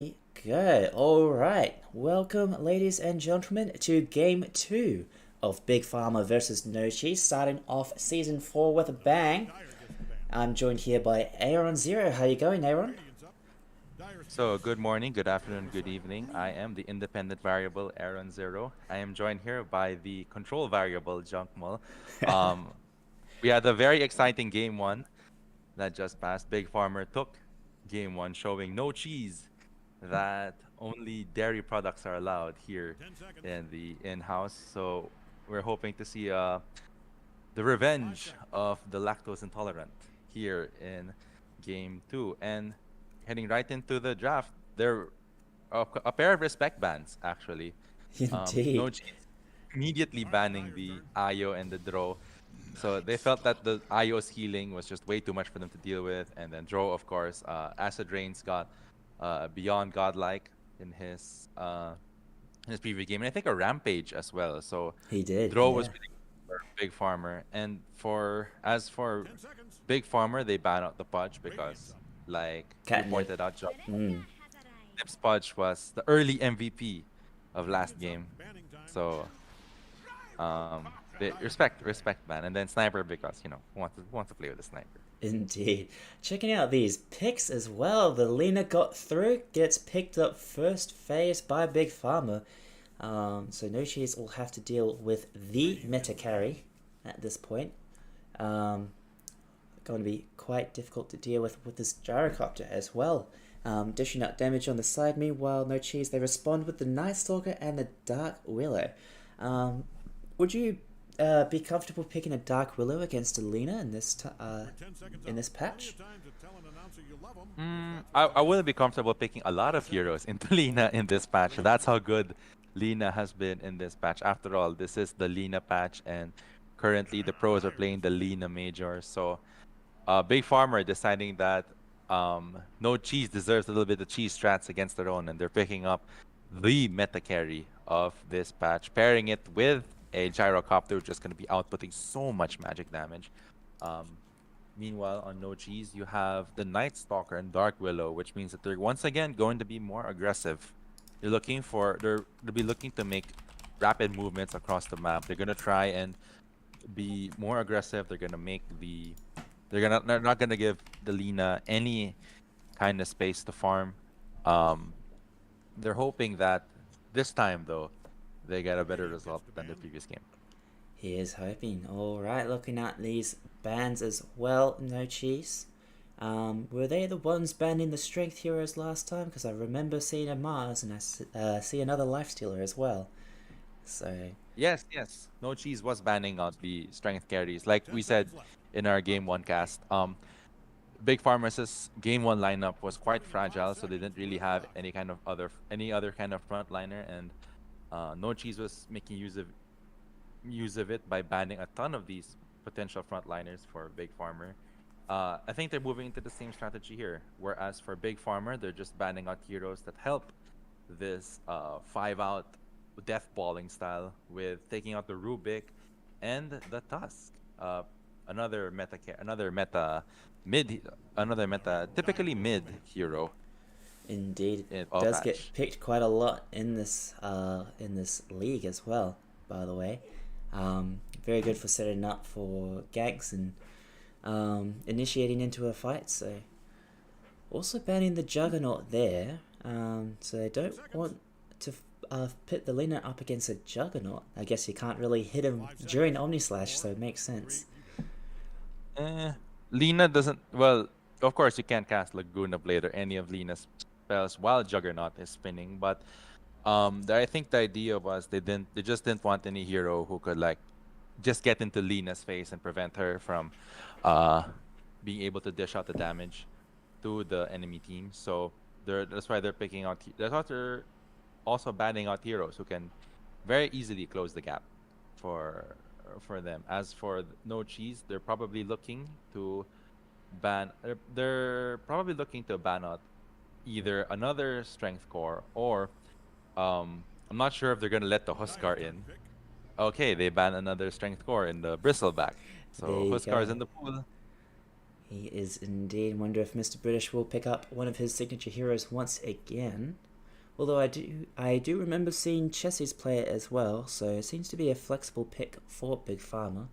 Go. All right. Welcome, ladies and gentlemen, to Game 2 of Big Pharma versus No Cheese, starting off Season 4 with a bang. I'm joined here by Aaron Zero. How you going, Aaron? So, good morning, good afternoon, good evening. I am the independent variable Aaron Zero. I am joined here by the control variable Junkmal. Um, we had a very exciting game one that just passed. Big Farmer took game one, showing no cheese, that only dairy products are allowed here in the in-house. So, we're hoping to see the revenge of the lactose intolerant here in game two. And heading right into the draft, there are a pair of respect bans actually. No Indeed. cheese immediately banning the Ayo and the Draw. So they felt that the Ayo's healing was just way too much for them to deal with. And then Draw, of course, Acid Rains got beyond godlike in his previous game. And I think a Rampage as well. So He did, Draw was yeah. really good for Big Farmer. And as for Big Farmer, they ban out the Pudge because, like you Catnip. pointed out, John, Mm. Nip Pudge was the early MVP of last game. So respect man. And then Sniper because wants to play with the Sniper. Indeed. Checking out these picks as well. The Lena got through, gets picked up first phase by Big Pharma. So No Cheese will have to deal with the meta carry at this point. Um, Going to be quite difficult to deal with this gyrocopter as well. Dishing out damage on the side. Meanwhile, No Cheese, they respond with the Night Stalker and the Dark Willow. Um, would you be comfortable picking a Dark Willow against a Lena in this patch? I wouldn't be comfortable picking a lot of heroes into Lina in this patch. That's how good Lina has been in this patch. After all, this is the Lina patch, and currently the pros are playing the Lina Major. So Big Farmer deciding that no cheese deserves a little bit of cheese strats against their own, and they're picking up the meta carry of this patch, pairing it with a gyrocopter, which is going to be outputting so much magic damage. Um, Meanwhile, on No Cheese, you have the Night Stalker and Dark Willow, which means that they're once again going to be more aggressive. They'll be looking to make rapid movements across the map. They're gonna try and be more aggressive. They're not gonna give the Lina any kind of space to farm. Um, they're hoping that this time though, they get a better result than the previous game. Here's hoping. Alright, looking at these bans as well, No Cheese. Were they the ones banning the strength heroes last time? Because I remember seeing a Mars and I see another lifestealer as well. So, Yes, yes. No Cheese was banning out the strength carries. Like we said in our game one cast, Big Pharma's game one lineup was quite fragile, so they didn't really have any other kind of frontliner, and No Cheese was making use of it by banning a ton of these potential frontliners for Big Farmer. I think they're moving into the same strategy here. Whereas for Big Farmer, they're just banning out heroes that help this 5 out death balling style with taking out the Rubik and the Tusk. Another meta mid, another meta typically mid hero indeed, in it all does get patch. picked quite a lot in this league as well, by the way. Very good for setting up for ganks and initiating into a fight, so also banning the Juggernaut there. So they don't want to pit the Lina up against a Juggernaut. I guess you can't really hit him during Omnislash, so it makes sense. Eh, Lina doesn't. Well, of course you can't cast Laguna Blade or any of Lina's spells while Juggernaut is spinning. But I think the idea was they just didn't want any hero who could like just get into Lina's face and prevent her from uh being able to dish out the damage to the enemy team. So that's why they're picking out. That's why they're also banning out heroes who can very easily close the gap for for them. As for No Cheese, they're probably looking to ban out either another strength core or I'm not sure if they're gonna let the Huskar in. Okay, they ban another strength core in the Bristleback. There So you Huskar go. is in the pool. He is indeed. Wonder if Mr. British will pick up one of his signature heroes once again. Although I do remember seeing Chessie's play it as well, so it seems to be a flexible pick for Big Pharma.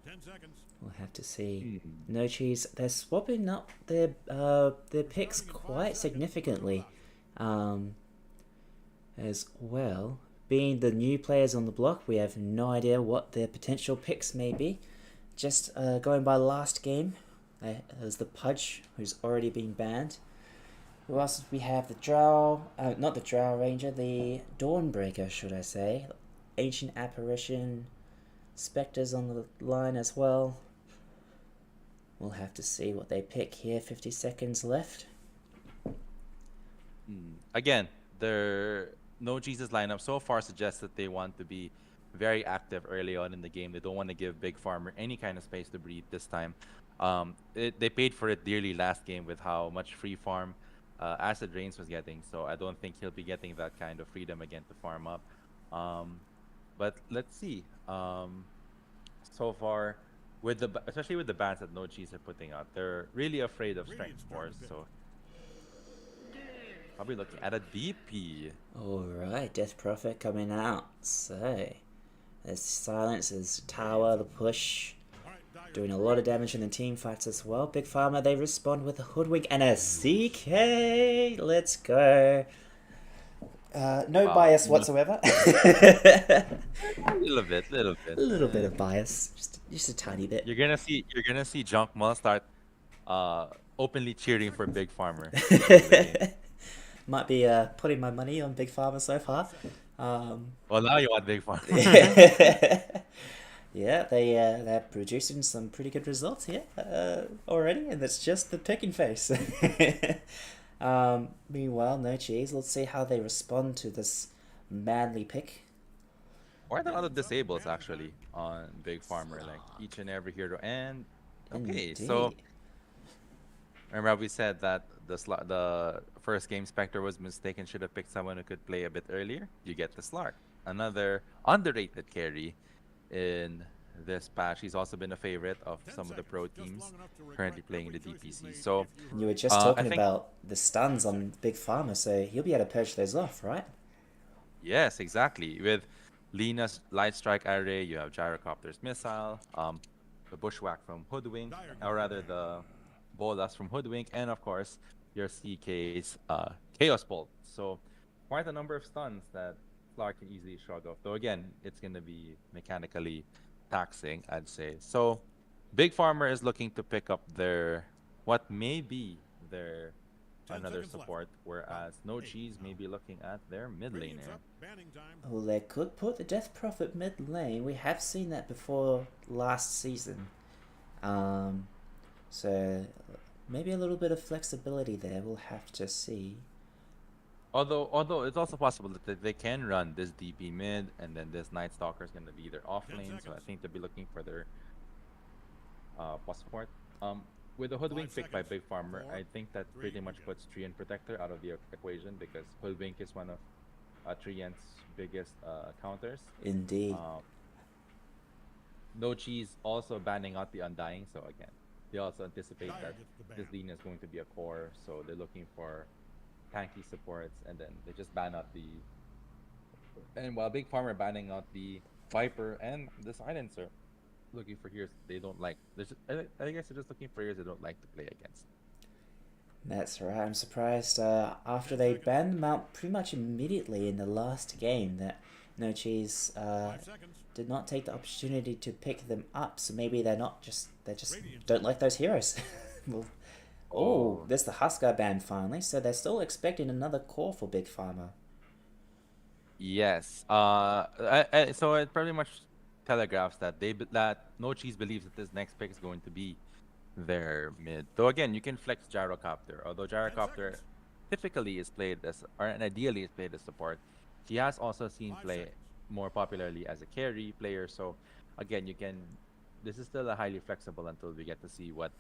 10 seconds. We'll have to see. Hmm. No Cheese, they're swapping up their picks quite significantly, as well. Being the new players on the block, we have no idea what their potential picks may be. Just going by last game, there's the Pudge, who's already been banned. Who else? We have the Drow, not the Drow Ranger, the Dawnbreaker, should I say. Ancient Apparition, Spectres on the line as well. We'll have to see what they pick here. 50 seconds left. Again, their No Jesus lineup so far suggests that they want to be very active early on in the game. They don't want to give Big Farmer any kind of space to breathe this time. They paid for it dearly last game with how much free farm Acid Rains was getting. So I don't think he'll be getting that kind of freedom again to farm up. But let's see. So far, especially with the bans that No Cheese are putting out, they're really afraid of strength wars. So probably looking at a DP. Alright, Death Prophet coming out. So, there's Silence, there's Tower, the push. Doing a lot of damage in the team fights as well. Big Pharma, they respond with a Hoodwink and a CK. Let's go. No Wow. bias whatsoever. A little bit. A little bit of bias, just a tiny bit. You're gonna see Junk Mall start openly cheering for Big Farmer. Might be putting my money on Big Pharma so far. Well, now you want Big Farmer. Yeah, they're producing some pretty good results here already, and it's just the picking face. Meanwhile, No Cheese. Let's see how they respond to this manly pick. Or a lot of disables actually on Big Farmer, like each and every hero. And okay, so Indeed. remember how we said that the first game Spectre was mistaken, should have picked someone who could play a bit earlier. You get the Slark, another underrated carry in this patch. He's also been a favorite of some of the pro teams currently playing in the DPC. So You were just I talking think about the stuns on Big Pharma, so he'll be able to purge those off, right? yes, exactly. With Lena's Light Strike array, you have Gyrocopter's Missile, the Bushwhack from Hoodwink, or rather the Bolas from Hoodwink, and of course your CK's Chaos Bolt. So quite a number of stuns that Clark can easily shrug off. Though again, it's gonna be mechanically taxing, I'd say. So Big Farmer is looking to pick up their what may be their another support, whereas No Cheese may be looking at their mid laner. Well, they could put the Death Prophet mid lane. We have seen that before last season. So maybe a little bit of flexibility there. We'll have to see. Although it's also possible that they can run this DP mid, and then this Night Stalker is going to be their off lane. So I think they'll be looking for their support. With the Hoodwink pick by Big Farmer, I think that pretty much puts Treant Protector out of the equation, because Hoodwink is one of Treant's biggest counters. Indeed. No Cheese also banning out the Undying, so again, they also anticipate that this lane is going to be a core, so they're looking for tanky supports, and then they just ban out the. And while Big Farmer banning out the Viper and the Silencer, looking for heroes they don't like. I guess they're just looking for heroes they don't like to play against. That's right. I'm surprised after they banned them out pretty much immediately in the last game that No Cheese did not take the opportunity to pick them up. So maybe they just don't like those heroes. Well, oh, there's the Huskar ban finally. So they're still expecting another core for Big Pharma. Yes. So it pretty much telegraphs that that No Cheese believes that this next pick is going to be their mid. Though again, you can flex Gyrocopter. Although Gyrocopter typically is played as, or ideally is played as support, he has also seen play more popularly as a carry player. So again, you can. This is still a highly flexible until we get to see what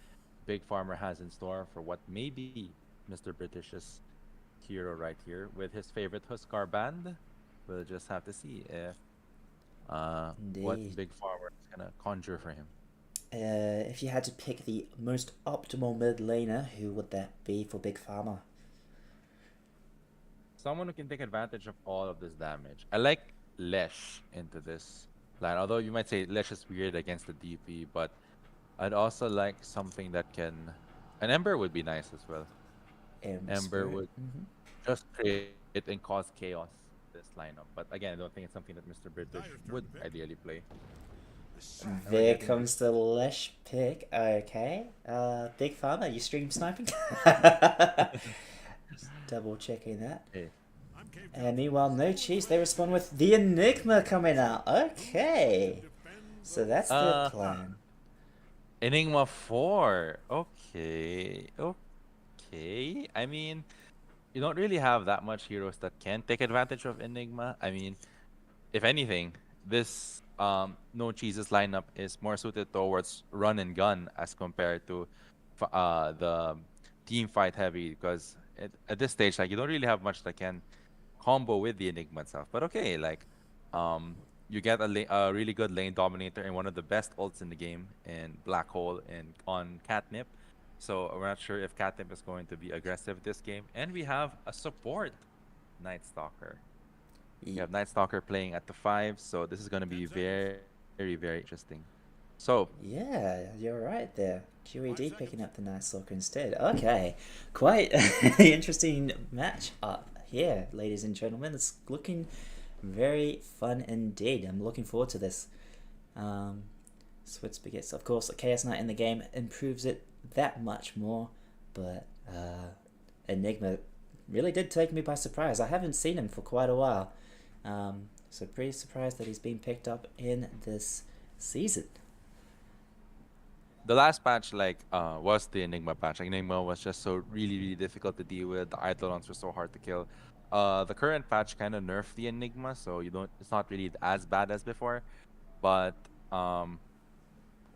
Big Farmer has in store for what may be Mr. British's hero right here with his favorite Huskar band. We'll just have to see if what Indeed. Big Farmer is gonna conjure for him. if you had to pick the most optimal mid laner, who would that be for Big Pharma? Someone who can take advantage of all of this damage. I like Lesh into this line. Although you might say Lesh is weird against the DP, but I'd also like something that can. An Ember would be nice as well. Ember Spirit. would just create and cause chaos this lineup. But again, I don't think it's something that Mr. British would ideally play. There comes the Lesh pick. Okay. Big Pharma, you stream sniping? Just double checking that. Hey. And meanwhile, no cheese. They respond with the Enigma coming out. Okay. So that's the plan. Enigma 4. Okay. Okay. I mean, you don't really have that much heroes that can take advantage of Enigma. I mean, if anything, this no cheeses lineup is more suited towards run and gun as compared to the team fight heavy, because at this stage, like, you don't really have much that can combo with the Enigma itself. But okay, like, you get a really good lane dominator and one of the best ults in the game in Black Hole and on Catnip. So we're not sure if Catnip is going to be aggressive this game. And we have a support Night Stalker. We have Night Stalker playing at the 5, so this is going to be very, very, very interesting. So yeah, you're right there. QED picking up the Night Stalker instead. Okay, quite interesting match up here, ladies and gentlemen. It's looking very fun indeed. I'm looking forward to this. Sweat Spaghetti, of course, a Chaos Knight in the game improves it that much more, but Enigma really did take me by surprise. I haven't seen him for quite a while, so pretty surprised that he's been picked up in this season. the last patch, like, was the Enigma patch. Like, Enigma was just so really difficult to deal with. The Eidolons were so hard to kill. The current patch kind of nerfed the Enigma, so it's not really as bad as before. But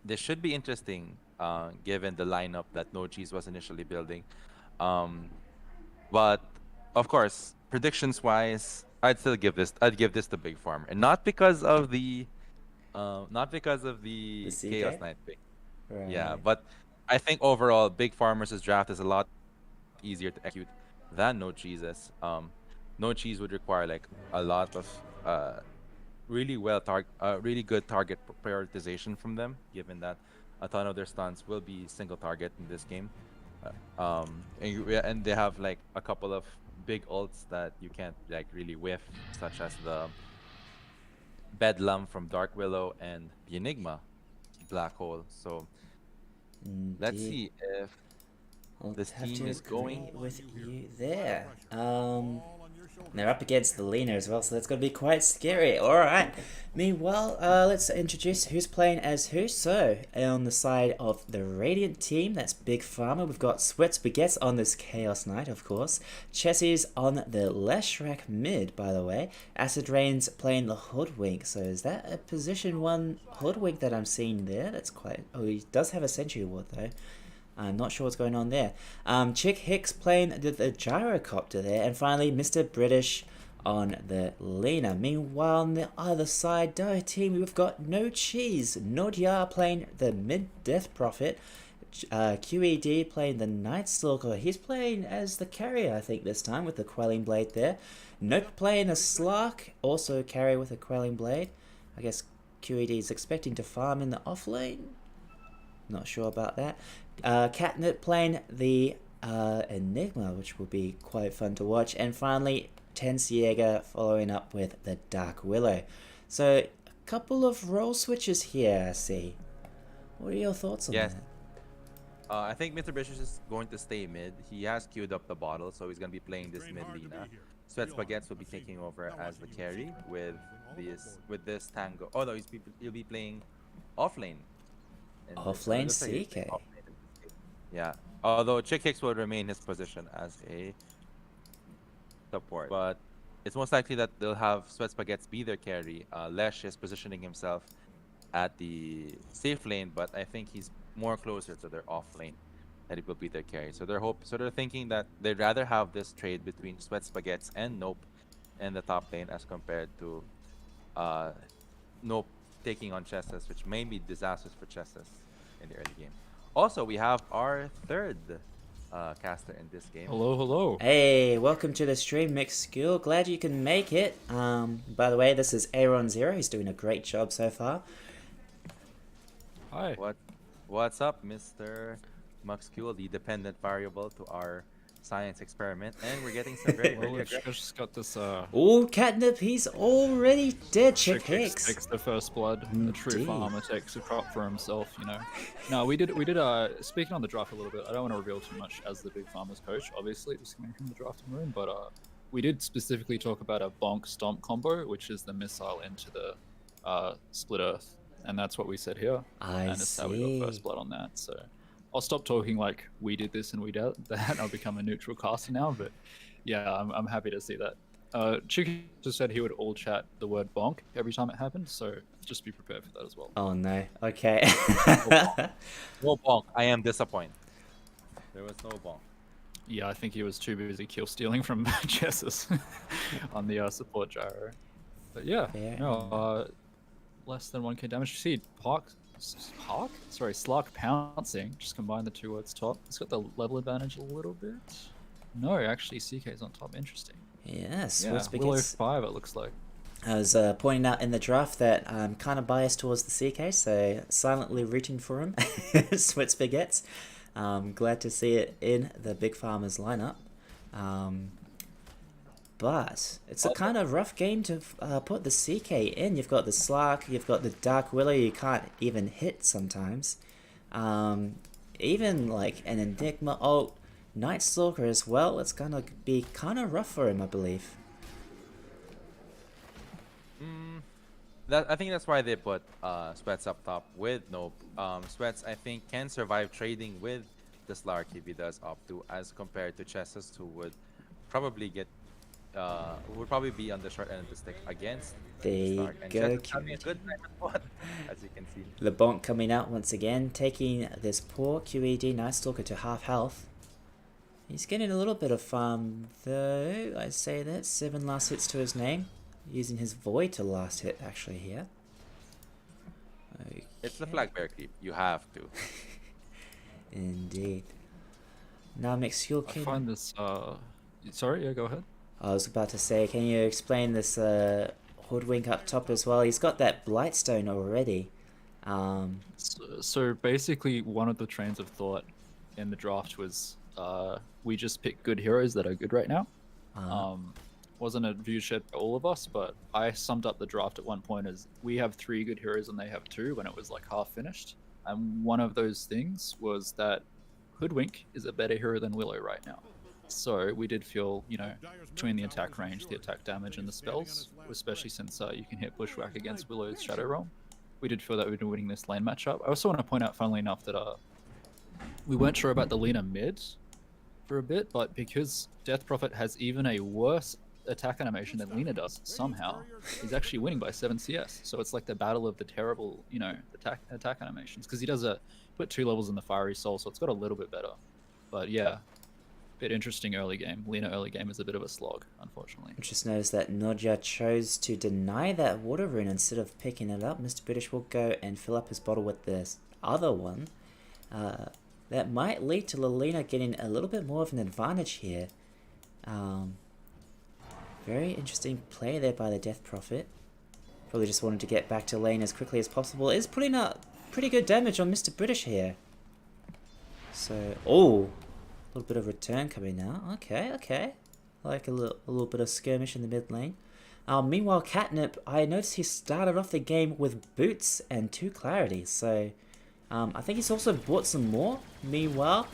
this should be interesting, given the lineup that No Cheese was initially building. But of course, predictions wise, I'd give this to Big Farm, and not because of the Chaos CK? Knight pick. Right. Yeah, but I think overall, Big Farmers' draft is a lot easier to execute than No Cheese's. No Cheese would require like a lot of really good target prioritization from them, given that a ton of their stunts will be single target in this game. And they have like a couple of big ults that you can't like really whiff, such as the Bedlam from Dark Willow and the Enigma Black Hole. So let's see if this team is going with you there. They're up against the Lena as well, so that's going to be quite scary. Alright. Meanwhile, let's introduce who's playing as who. So, on the side of the Radiant team, that's Big Pharma. We've got Sweat Spaghetti on this Chaos Knight, of course. Chessie's on the Leshrac mid, by the way. Acid Rain's playing the Hoodwink. So, is that a position 1 Hoodwink that I'm seeing there? That's quite... Oh, he does have a Sentry Ward, though. I'm not sure what's going on there. Chick Hicks playing the gyrocopter there. And finally, Mr. British on the Lena. Meanwhile, on the other side, Dire team, we've got No Cheese. Nodia playing the Mid-Death Prophet. QED playing the Night Stalker. He's playing as the carrier, I think, this time, with the Quelling Blade there. Note playing a Slark, also carrier with a Quelling Blade. I guess QED is expecting to farm in the offlane. Not sure about that. Catnip playing the Enigma, which will be quite fun to watch. And finally, Tense Jaeger following up with the Dark Willow. So, a couple of role switches here, I see. What are your thoughts on that? I think Mr. British is going to stay mid. He has queued up the bottle, so he's going to be playing this mid Lina. Sweat Spaghetti will be taking over as the carry with this tango. Oh no, he'll be playing offlane. Offlane CK. Yeah. Although Chick Hicks will remain his position as a support. But it's most likely that they'll have Sweat Spaghetti be their carry. Lesh is positioning himself at the safe lane, but I think he's more closer to their off lane that he will be their carry. So they're thinking that they'd rather have this trade between Sweat Spaghetti and Nope in the top lane as compared to Nope taking on Chesses, which may be disastrous for Chesses. in the early game. Also, we have our third caster in this game. Hello, hello. Hey, welcome to the stream, Mixed Skill. Glad you can make it. By the way, this is Aaron Zero. He's doing a great job so far. Hi. What's up, Mr. Muxcule, the dependent variable to our science experiment, and we're getting some very, Well, very we've aggressive. just got this Oh, Catnip, he's already dead. Chick Hicks. takes the first blood. A true Indeed. farmer takes a crop for himself, you know. No, we did speaking on the draft a little bit, I don't want to reveal too much as the big farmer's coach, obviously, just coming from the drafting room, but we did specifically talk about a bonk stomp combo, which is the missile into the split earth. And that's what we said here. I and it's how we got first blood on that. So I'll stop talking like we did this and we did that. I'll become a neutral caster now. But yeah, I'm happy to see that. Chicky just said he would all chat the word bonk every time it happened. So just be prepared for that as well. Oh no. Okay. No bonk. I am disappointed. There was no bonk. Yeah, I think he was too busy kill stealing from Jessus on the support gyro. But yeah, Fair no, less than 1k damage. You see Slark pouncing. Just combine the two words top. It's got the level advantage a little bit. No, actually CK's on top. Interesting. Yes. Yeah, What's Willow 5 it looks like. I was pointing out in the draft that I'm kind of biased towards the CK, so silently rooting for him. Sweat Spaghettis. Glad to see it in the Big Farmers lineup. But it's a kind of rough game to put the CK in. You've got the Slark, you've got the Dark Willow you can't even hit sometimes. Even like an Enigma ult, Night Stalker as well, it's gonna be kind of rough for him, I believe. I think that's why they put Sweats up top with no Sweats. I think can survive trading with the Slark if he does opt to, as compared to Chessus, who would probably get would probably be on the short end of the stick against There you Slark. And go, Chessus having a good time at bot, as you can see. LeBonk coming out once again, taking this poor QED Night Stalker to half health. He's getting a little bit of farm though, I say that. 7 last hits to his name. Using his Void to last hit actually here. Okay. It's the flag bear creep. You have to. Indeed. Now Mixed Skill I King. find this sorry, yeah, go ahead. I was about to say, can you explain this Hoodwink up top as well? He's got that Blightstone already. So basically, one of the trains of thought in the draft was we just pick good heroes that are good right now. Wasn't a view shared by all of us, but I summed up the draft at one point as we have 3 good heroes and they have 2 when it was like half finished. And one of those things was that Hoodwink is a better hero than Willow right now. So we did feel, you know, between the attack range, the attack damage, and the spells, especially since you can hit Bushwhack against Willow's Shadow Realm, we did feel that we'd been winning this lane matchup. I also want to point out, funnily enough, that we weren't sure about the Lina mid for a bit, but because Death Prophet has even a worse attack animation than Lina does, somehow, he's actually winning by 7 CS. So it's like the battle of the terrible, you know, attack animations, because he does put 2 levels in the Fiery Soul, so it's got a little bit better. But yeah, bit interesting early game. Lina early game is a bit of a slog, unfortunately. Just noticed that Nodja chose to deny that water rune instead of picking it up. Mr. British will go and fill up his bottle with this other one. That might lead to Lilina getting a little bit more of an advantage here. Very interesting play there by the Death Prophet. Probably just wanted to get back to lane as quickly as possible. Is putting up pretty good damage on Mr. British here. So, oh, a little bit of return coming now. Okay. Like a little bit of skirmish in the mid lane. Meanwhile, Catnip, I noticed he started off the game with boots and 2 clarities. So, I think he's also bought some more. Meanwhile,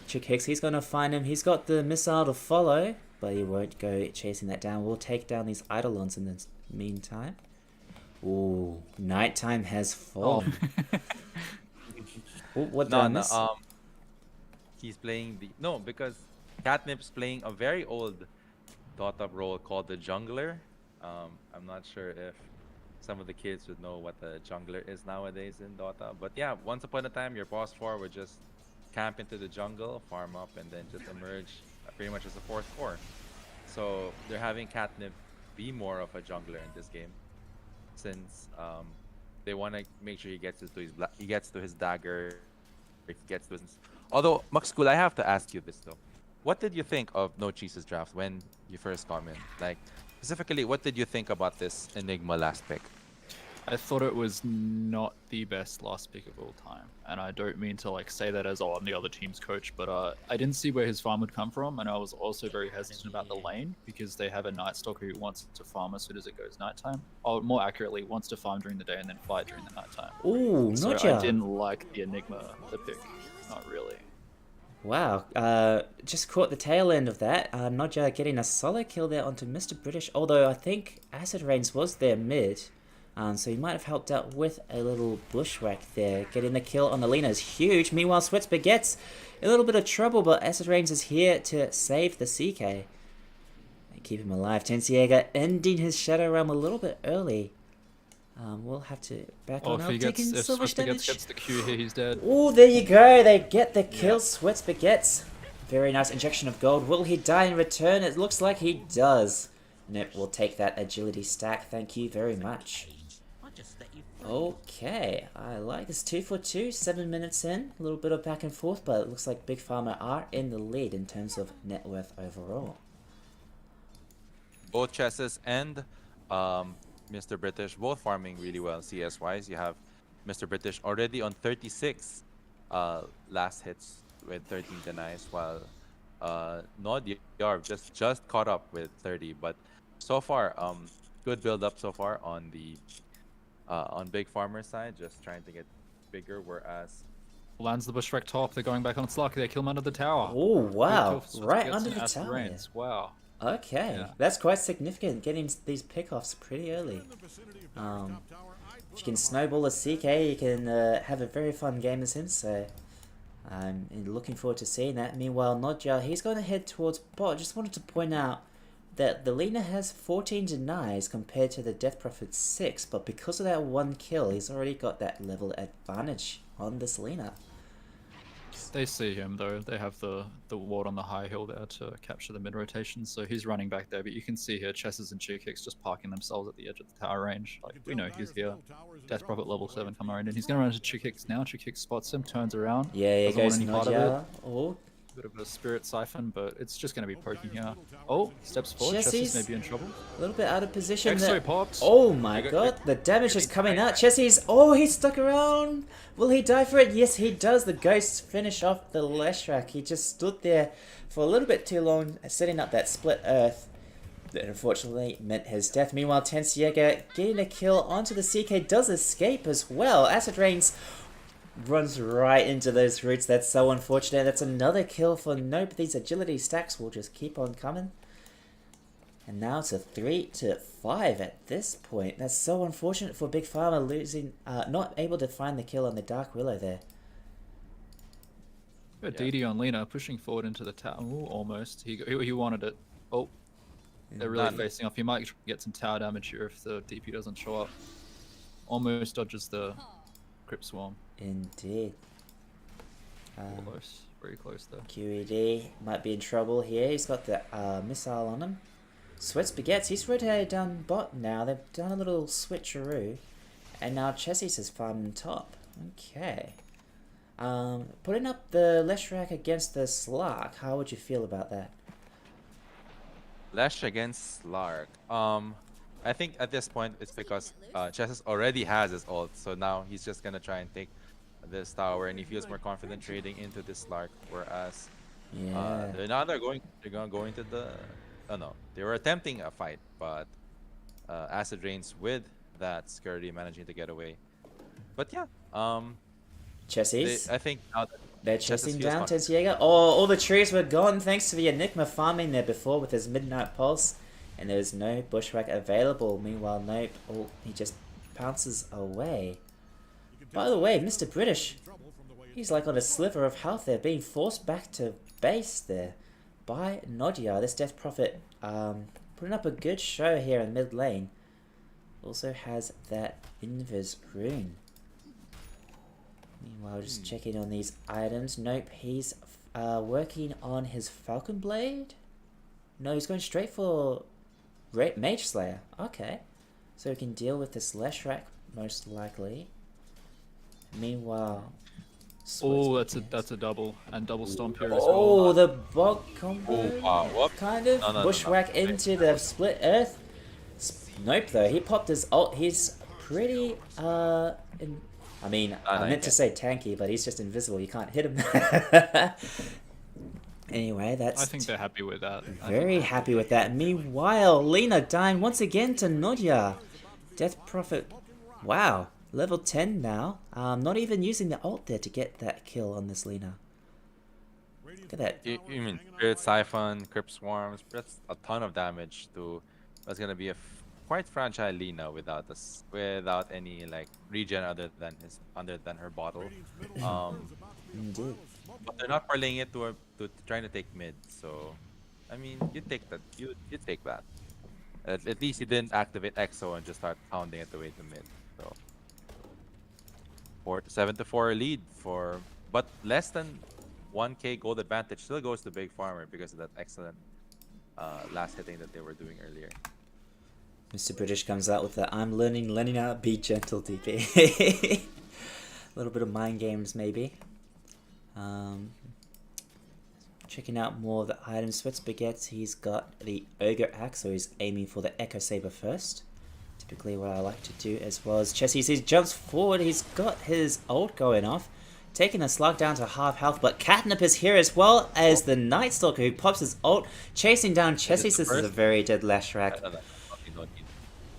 Chick Hicks, he's going to find him. He's got the missile to follow, but he won't go chasing that down. We'll take down these Eidolons in the meantime. Ooh, nighttime has fallen. What did I miss? He's playing because Catnip's playing a very old Dota role called the jungler. I'm not sure if some of the kids would know what a jungler is nowadays in Dota, but yeah, once upon a time your boss 4 would just camp into the jungle, farm up, and then just emerge pretty much as a 4th core. So they're having Catnip be more of a jungler in this game, since They want to make sure he gets to he gets to his dagger. He gets to his. Although Maxkul, I have to ask you this though. What did you think of No Cheese's draft when you first come in? Like specifically, what did you think about this Enigma last pick? I thought it was not the best last pick of all time, and I don't mean to like say that as I'm the other team's coach, but I didn't see where his farm would come from, and I was also very hesitant about the lane because they have a Night Stalker who wants to farm as soon as it goes nighttime, or more accurately, wants to farm during the day and then fight during the nighttime. Ooh, So Nodja. I didn't like the Enigma, the pick, not really. Wow, just caught the tail end of that. Nodja getting a solid kill there onto Mr. British, although I think Acid Rains was there mid. So he might have helped out with a little bushwhack there. Getting the kill on the Lina is huge. Meanwhile, Sweatsper gets a little bit of trouble, but Acid Rains is here to save the CK. And keep him alive. Tensiega ending his Shadow Realm a little bit early. We'll have to back on up. If Silver Swift damage. gets the Q here, he's dead. Oh, there you go. They get the kill. Sweatsper gets. Very nice injection of gold. Will he die in return? It looks like he does. Nope, we'll take that agility stack. Thank you very much. Okay, I like this 2 for 2, 7 minutes in. A little bit of back and forth, but it looks like Big Pharma are in the lead in terms of net worth overall. Both Chesses and Mr. British both farming really well CS wise. You have Mr. British already on 36 last hits with 13 denies, while Nod Yarv just caught up with 30. But so far, good build up so far on the on Big Farmer's side, just trying to get bigger, whereas Lands the bushwhack top, they're going back on Slug, they kill him under the tower. Oh, wow. Good kill, Right gets under an the Acid tower. Rains. Wow. Okay, Yeah. that's quite significant, getting these pickoffs pretty early. If you can snowball a CK, you can have a very fun game as him, so I'm looking forward to seeing that. Meanwhile, Nodja, he's going to head towards bot. Just wanted to point out that the Lina has 14 denies compared to the Death Prophet's 6, but because of that one kill, he's already got that level advantage on this Lina. They see him though. They have the ward on the high hill there to capture the mid rotation, so he's running back there. But you can see here Chesses and Chick Hicks just parking themselves at the edge of the tower range. Like we know he's here. Death Prophet level 7 coming around in. He's gonna run into Chick Hicks now. Chick Hicks spots him, turns around. Yeah, doesn't want goes any part of Nodja. it. Oh, Bit of a spirit siphon, but it's just gonna be poking here. Oh, steps forward. Chessie's Chesses may be in trouble. a little bit out of position Exo there. pops. Oh my god, the damage is coming out. Chessie's, oh, he's stuck around. Will he die for it? Yes, he does. The ghosts finish off the Leshrac. He just stood there for a little bit too long, setting up that split earth that unfortunately meant his death. Meanwhile, Tensiega getting a kill onto the CK, does escape as well. Acid Rains runs right into those roots. That's so unfortunate. That's another kill for Nope. These agility stacks will just keep on coming. And now it's a 3-5 at this point. That's so unfortunate for Big Pharma losing, not able to find the kill on the Dark Willow there. Got DD on Lena pushing forward into the tower. Ooh, almost. He wanted it. Oh, they're really facing off. He might get some tower damage here if the DP doesn't show up. Almost dodges the Crypt Swarm. Indeed. Close. Very close there. QED might be in trouble here. He's got the missile on him. Sweat Spaghettis, he's rotated down bot now. They've done a little switcheroo. And now Chessie's has farmed top. Okay. Putting up the Leshrac against the Slark. How would you feel about that? Lesh against Slark. I think at this point it's because Chesses already has his ult, so now he's just gonna try and take this tower, and he feels more confident trading into this Slark. Whereas, they're gonna go into the. Oh no, they were attempting a fight, but Acid Rains with that Scurry managing to get away. But yeah, Chessie's? I think now that They're Chesses chasing feels down confident. Tensiega. Oh, all the trees were gone thanks to the Enigma farming there before with his Midnight Pulse. And there was no bushwhack available. Meanwhile, Nope, oh, he just pounces away. By the way, Mr. British, he's like on a sliver of health there, being forced back to base there by Nodja. This Death Prophet putting up a good show here in mid lane. Also has that Invis rune. Meanwhile, just checking on these items. Nope, he's working on his Falcon Blade. No, he's going straight for Mage Slayer. Okay. So we can deal with this Leshrac most likely. Meanwhile, Oh, that's a double and double stomp here as oh, well. the bog combo. Oh, wow. Whoop. Kind of No. bushwhack into the split earth. Nope, though. He popped his ult. He's pretty, I mean, I meant to say tanky, but he's just invisible. You can't hit him. Anyway, that's... I think they're happy with that. very happy with that. Meanwhile, Lina dying once again to Nodya. Death Prophet. Wow. Level 10 now. Not even using the ult there to get that kill on this Lina. Look at that. You mean Spirit Siphon, Crypt Swarms, that's a ton of damage to what's gonna be a quite fragile Lina without any like regen other than her bottle. Indeed. But they're not parlaying it to trying to take mid, so I mean you take that. You take that. At least you didn't activate EXO and just start pounding it away to mid. So 7-4 lead but less than 1k gold advantage still goes to Big Farmer because of that excellent last hitting that they were doing earlier. Mr. British comes out with the I'm learning how to be gentle DP. A little bit of mind games maybe. Checking out more of the items. Sweat Spaghetti, he's got the Ogre Axe, so he's aiming for the Echo Saber first. Typically what I like to do, as well as Chessie. He jumps forward, he's got his ult going off. Taking a slug down to half health, but Catnip is here as well as the Night Stalker who pops his ult, chasing down Chessie. This is a very dead Lashrak.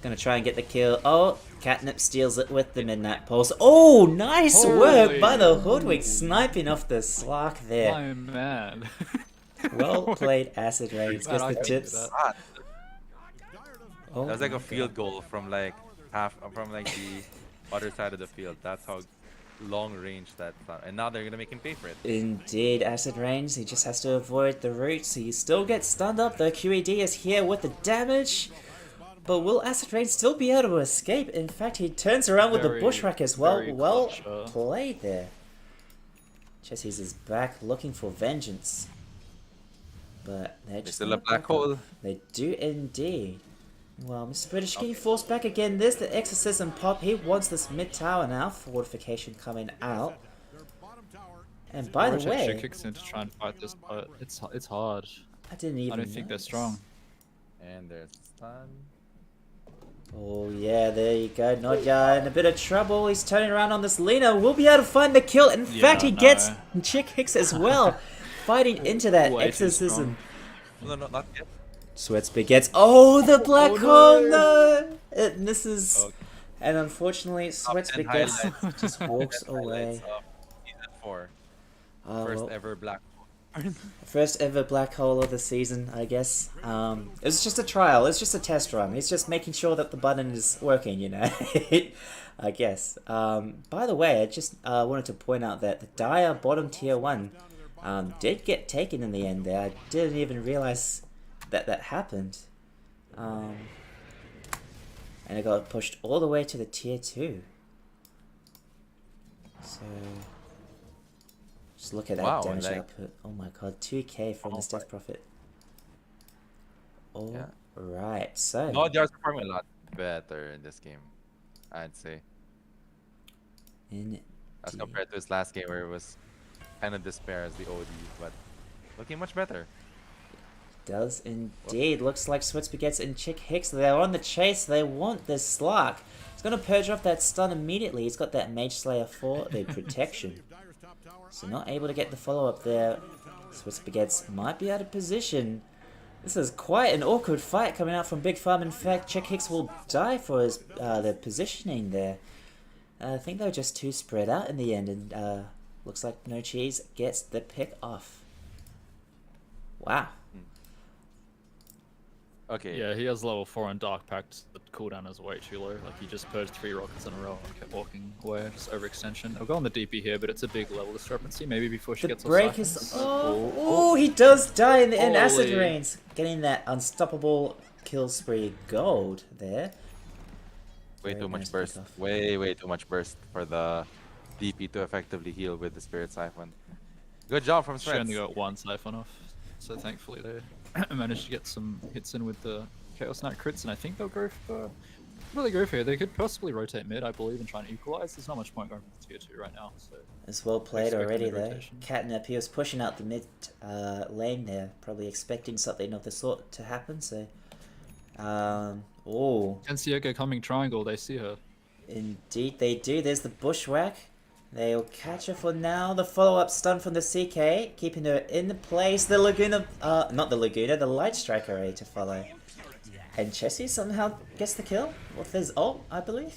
Gonna try and get the kill. Oh, Catnip steals it with the Midnight Pulse. Oh, nice work by the Hoodwink, sniping off the Slark there. My man. Well played, Acid Rains. Gets the tips. That was like a field goal from like the other side of the field. That's how long range that, and now they're gonna make him pay for it. Indeed, Acid Rains. He just has to avoid the roots. He still gets stunned up. The QED is here with the damage. But will Acid Rain still be able to escape? In fact, he turns around with the Bushwhack as well. Well played there. Chessie's is back looking for vengeance. But they're just still a black hole. They do indeed. Well, Mr. British getting forced back again. There's the Exorcism pop. He wants this mid tower now. Fortification coming out. And by the way, actually kicks in to try and fight this, but it's hard. I don't think they're strong. And there's stun. Oh yeah, there you go. Nodya in a bit of trouble. He's turning around on this Lina. Will be able to find the kill. In fact, he gets Chick Hicks as well. Fighting into that Exorcism. No, not yet. Sweat Spaghetti. Oh, the black hole! No! It misses. Okay. And unfortunately, Sweat Spaghetti just walks away. Season 4. First ever black hole. First ever black hole of the season, I guess. It's just a trial. It's just a test run. It's just making sure that the button is working, you know. I guess. By the way, I just wanted to point out that the Dire bottom tier 1 did get taken in the end there. I didn't even realize that happened. And it got pushed all the way to the tier 2. So... just look at that damage output. Oh my god, 2k from this Death Prophet. Alright, so... Nodya's performing a lot better in this game, I'd say. As compared to his last game where it was kind of despair as the OD, but looking much better. Does indeed. Looks like Sweat Spaghetti and Chick Hicks, they're on the chase. They want this Slark. He's going to purge off that stun immediately. He's got that Mage Slayer for the protection. So not able to get the follow-up there. Sweat Spaghetti might be out of position. This is quite an awkward fight coming out from Big Farm. In fact, Chick Hicks will die for his their positioning there. I think they were just too spread out in the end, and looks like No Cheese gets the pick off. Wow. Okay. Yeah, he has level 4 on Dark Pact. The cooldown is way too low. Like, he just purged 3 rockets in a row and kept walking away. Just overextension. I'll go on the DP here, but it's a big level discrepancy. Maybe before she gets off break is... Oh, he does die in the end. Acid Rains. Getting that unstoppable kill spree gold there. Way too much burst. Way too much burst for the DP to effectively heal with the Spirit Siphon. Good job from Sweat. She only got 1 Siphon off. So thankfully they managed to get some hits in with the Chaos Knight crits, and I think they'll go for Really agree with you. They could possibly rotate mid, I believe, and try and equalize. There's not much point going for tier 2 right now. So It's well played Expecting already the though. rotation. Catnip, he was pushing out the mid lane there, probably expecting something of the sort to happen. So, oh, Tensiaka coming triangle, they see her. indeed they do. There's the bushwhack. They'll catch her for now. The follow-up stun from the CK, keeping her in the place. The Laguna, not the Laguna, the Light Striker ready to follow. And Chessie somehow gets the kill with his ult, I believe.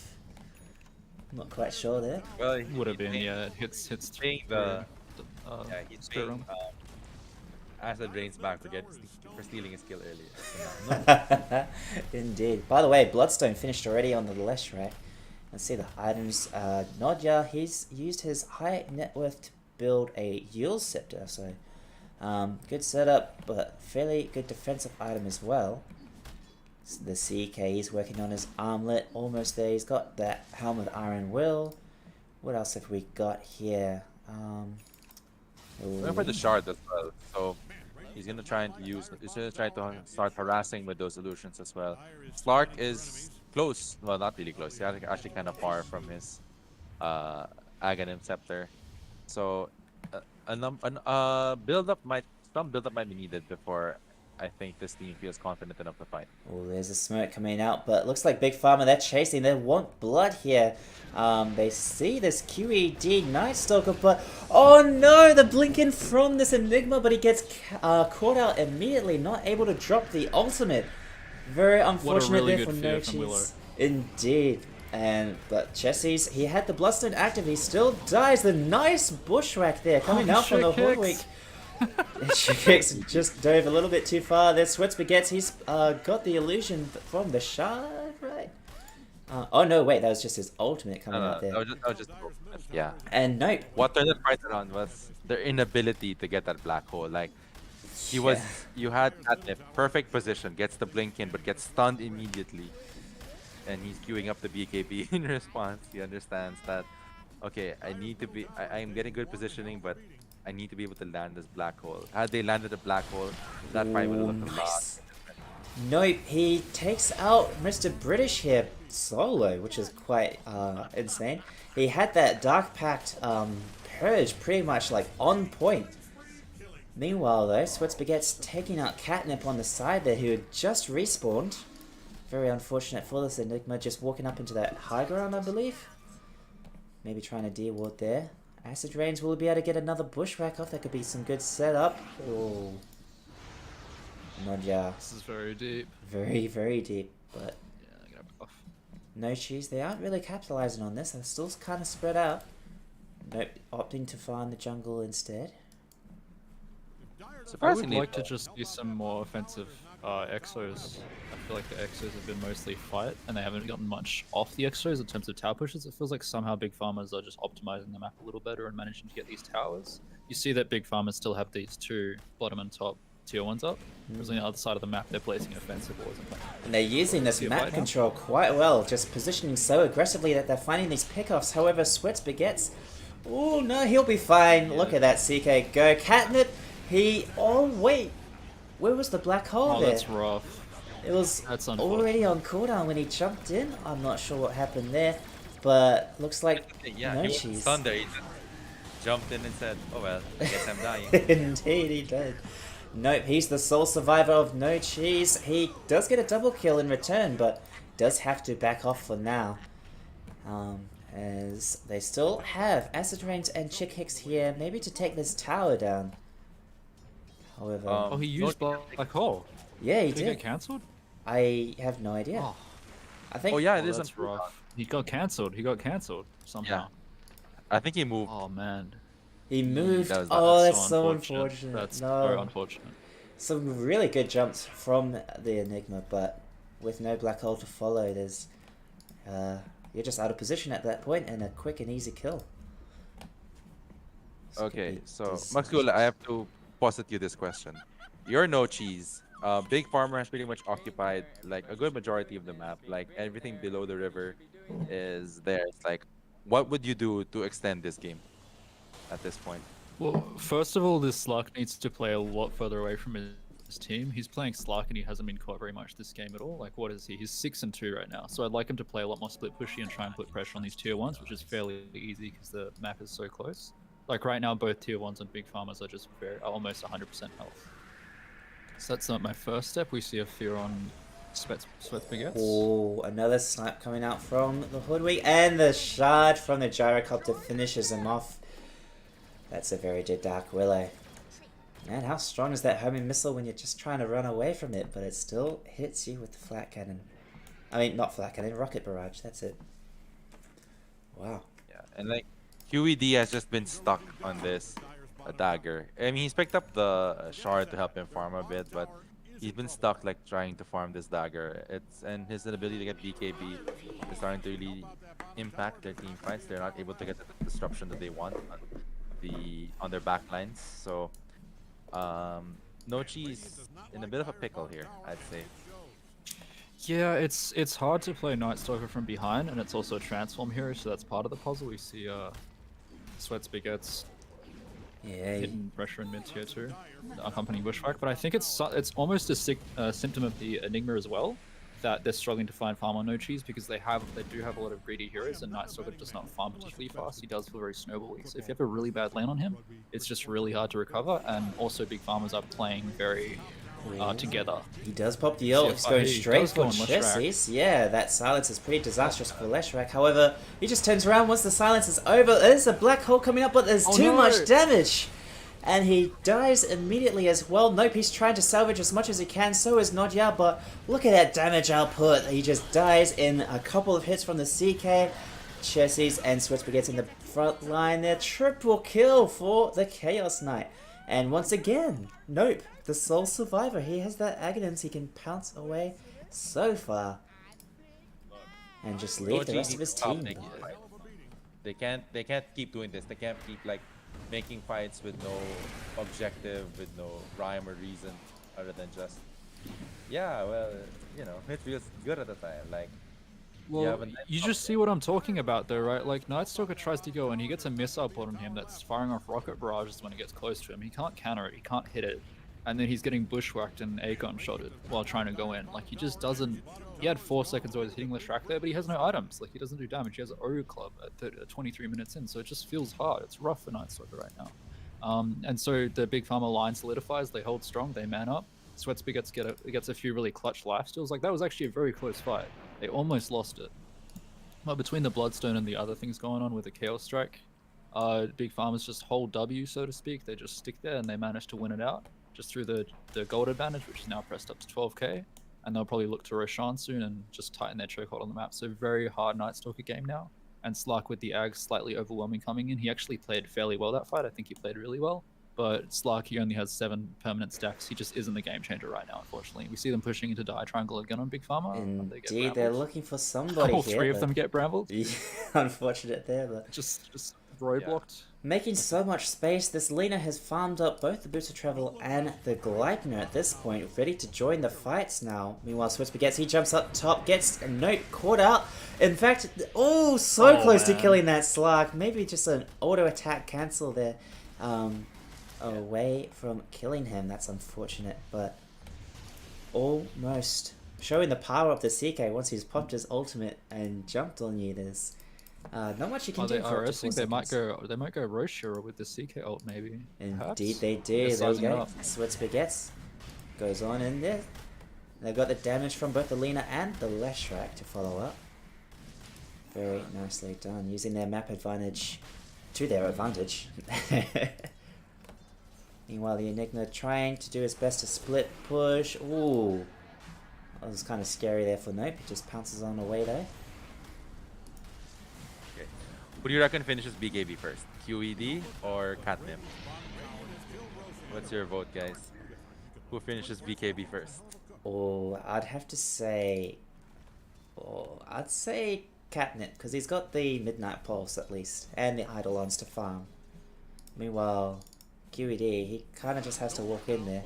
I'm not quite sure there. Well, Would have been, yeah. It hits paying the he's spirit paying realm. Acid Rain's back for stealing his kill earlier. Indeed. By the way, Bloodstone finished already on the left rack. Let's see the items. Nodja, he's used his high net worth to build a Yule Scepter, so good setup, but fairly good defensive item as well. The CK, he's working on his armlet, almost there. He's got that helm with Iron Will. What else have we got here? Going for the shard as well, so he's gonna try to start harassing with those illusions as well. Slark is close, well, not really close. He's actually kind of far from his Aghanim Scepter, so some build up might be needed before I think this team feels confident enough to fight. Oh, there's a smoke coming out, but looks like Big Pharma, they're chasing. They want blood here. They see this QED Night Stalker, but oh no, the blink in from this Enigma, but he gets caught out immediately, not able to drop the ultimate. Very unfortunate really there good for fear from Willow. Nochis. Indeed. But Chessie's, he had the Bloodstone active, he still dies. The nice bushwhack there coming out from the Hordwick. Shikix just dove a little bit too far there. Sweat Spaghetti, he's got the illusion from the shard, right? Oh no, wait, that was just his ultimate coming out there. That was just yeah. And nope. What turned the fight around was their inability to get that black hole. Like you had that perfect position, gets the blink in, but gets stunned immediately, and he's queuing up the BKB in response. He understands that, okay, I'm getting good positioning, but I need to be able to land this black hole. Had they landed a black hole, that fight would have looked a lot. Nope, he takes out Mr. British here solo, which is quite insane. He had that Dark Pact purge pretty much like on point. Meanwhile though, Sweat Spaghetti's taking out Catnip on the side there, who had just respawned. Very unfortunate for this Enigma, just walking up into that high ground, I believe. Maybe trying to de-ward there. Acid Rains, will be able to get another bushwhack off? That could be some good setup. Oh. Nodja. This is very deep. Very, very deep. But Yeah, I'm gonna buff. Nochis, they aren't really capitalizing on this. They're still kind of spread out. Nope, opting to farm the jungle instead. I would Surprisingly, like to just see some more offensive exos. I feel like the exos have been mostly fight, and they haven't gotten much off the exos in terms of tower pushes. It feels like somehow big farmers are just optimizing the map a little better and managing to get these towers. You see that big farmers still have these two bottom and top tier 1s up, whereas on the other side of the map they're placing offensive walls. And they're using this See a map fight now? control quite well, just positioning so aggressively that they're finding these pickoffs. However, Sweat Spaghetti's, oh no, he'll be fine. Look at that CK go. Catnip, oh wait, where was the black hole Oh, there? that's rough. It was That's unfortunate. already on cooldown when he jumped in. I'm not sure what happened there, but looks like yeah, no he was cheese. stunned there. He just jumped in and said, "Oh well, I guess I'm dying." Indeed, he did. Nope, he's the sole survivor of No Cheese. He does get a double kill in return, but does have to back off for now. As they still have Acid Rains and Chick Hicks here, maybe to take this tower down. However, Oh, he used black hole. yeah, he Did he did. get cancelled? I have no idea. Oh, I think. Oh yeah, it is that's on cooldown. rough. He got cancelled. He got cancelled somehow. I think he moved. Oh man. he moved. that was- Oh, That's that's so unfortunate. That's no. very unfortunate. Some really good jumps from the Enigma, but with no black hole to follow, there's you're just out of position at that point, and a quick and easy kill. This could Okay, be so disastrous. Maxula, I have to posit you this question. You're No Cheese. Big Farmer has pretty much occupied like a good majority of the map. Like everything below the river is there. It's like, what would you do to extend this game at this point? Well, first of all, this Sluck needs to play a lot further away from his his team. He's playing Slark and he hasn't been caught very much this game at all. Like, what is he? He's 6-2 right now. So I'd like him to play a lot more split pushy and try and put pressure on these tier 1s, which is fairly easy because the map is so close. Like right now, both tier 1s and big farmers are just almost 100% health. So that's not my first step. We see a fear on Sweat Baguettes. Oh, another snipe coming out from the Hoodwink, and the shard from the gyrocopter finishes him off. That's a very good Dark Willow. Man, how strong is that homing missile when you're just trying to run away from it, but it still hits you with the flat cannon. I mean, not flat cannon, rocket barrage, that's it. Wow. Yeah, and like QED has just been stuck on this dagger. I mean, he's picked up the shard to help him farm a bit, but he's been stuck like trying to farm this dagger. And his inability to get BKB is starting to really impact their team fights. They're not able to get the disruption that they want on their backlines. So Nochi's in a bit of a pickle here, I'd say. Yeah, it's hard to play Night Stalker from behind, and it's also a transform hero, so that's part of the puzzle. We see Sweat Baguettes hitting pressure in mid tier 2, accompanying Bushwhack, but I think it's almost a symptom of the Enigma as well, that they're struggling to find farm on Nochis because they do have a lot of greedy heroes, and Night Stalker does not farm particularly fast. He does feel very snowbally, so if you have a really bad lane on him, it's just really hard to recover, and also big farmers are playing very together. He does pop the ult, he's going straight for Chessy's. Yeah, that silence is pretty disastrous for Leshrac. However, he just turns around once the silence is over. There's a black hole coming up, but there's too much damage. And he dies immediately as well. Nope, he's trying to salvage as much as he can, so is Nodya, but look at that damage output. He just dies in a couple of hits from the CK. Chessy's and Sweat Baguettes in the front line there. Triple kill for the Chaos Knight. And once again, Nope, the sole survivor. He has that Aghanim's he can pounce away so far. And just leave the rest of his team. They can't keep doing this. They can't keep like making fights with no objective, with no rhyme or reason other than just, yeah, well, you know, it feels good at the time. Like, well, you just see what I'm talking about though, right? Like, Night Stalker tries to go and he gets a missile put on him that's firing off rocket barrages when it gets close to him. He can't counter it, he can't hit it. And then he's getting bushwhacked and Archon shotted while trying to go in. Like, he just doesn't... He had 4 seconds where he was hitting Leshrac there, but he has no items. Like, he doesn't do damage. He has an O club at 23 minutes in, so it just feels hard. It's rough for Night Stalker right now. And so the Big Pharma line solidifies. They hold strong. They man up. Sweat Baguettes gets a few really clutch lifesteals. Like, that was actually a very close fight. They almost lost it. But between the Bloodstone and the other things going on with the Chaos Strike, Big Pharma's just hold W, so to speak. They just stick there and they manage to win it out. Just through the gold advantage, which is now pressed up to 12k, and they'll probably look to Roshan soon and just tighten their chokehold on the map. So very hard Night Stalker game now, and Slark with the Ag slightly overwhelming coming in. He actually played fairly well that fight. I think he played really well, but Slark, he only has 7 permanent stacks. He just isn't the game changer right now, unfortunately. We see them pushing into Die Triangle again on Big Pharma. Indeed, they're looking for somebody all here. 3 of them get brambled. Yeah, unfortunate there, but just roadblocked. Making so much space, this Lina has farmed up both the Boots of Travel and the Gleipnir at this point, ready to join the fights now. Meanwhile, Sweat Baguettes, he jumps up top, gets a Note caught out. In fact, so close to killing that Slark. Maybe just an auto attack cancel there, away from killing him. That's unfortunate, but almost showing the power of the CK once he's popped his ultimate and jumped on you. There's not much you can do. They might go Roche Hero with the CK ult, maybe. Indeed, they do. There you go. Sweat Baguettes goes on in there. They've got the damage from both the Lina and the Leshrac to follow up. Very nicely done, using their map advantage to their advantage. Meanwhile, the Enigma trying to do his best to split push. Ooh, that was kind of scary there for Nope. He just pounces on away though. Who do you reckon finishes BKB first? QED or Catnip? What's your vote, guys? Who finishes BKB first? Oh, I'd have to say... I'd say Catnip, because he's got the Midnight Pulse at least, and the Eidolons to farm. Meanwhile, QED, he kind of just has to walk in there.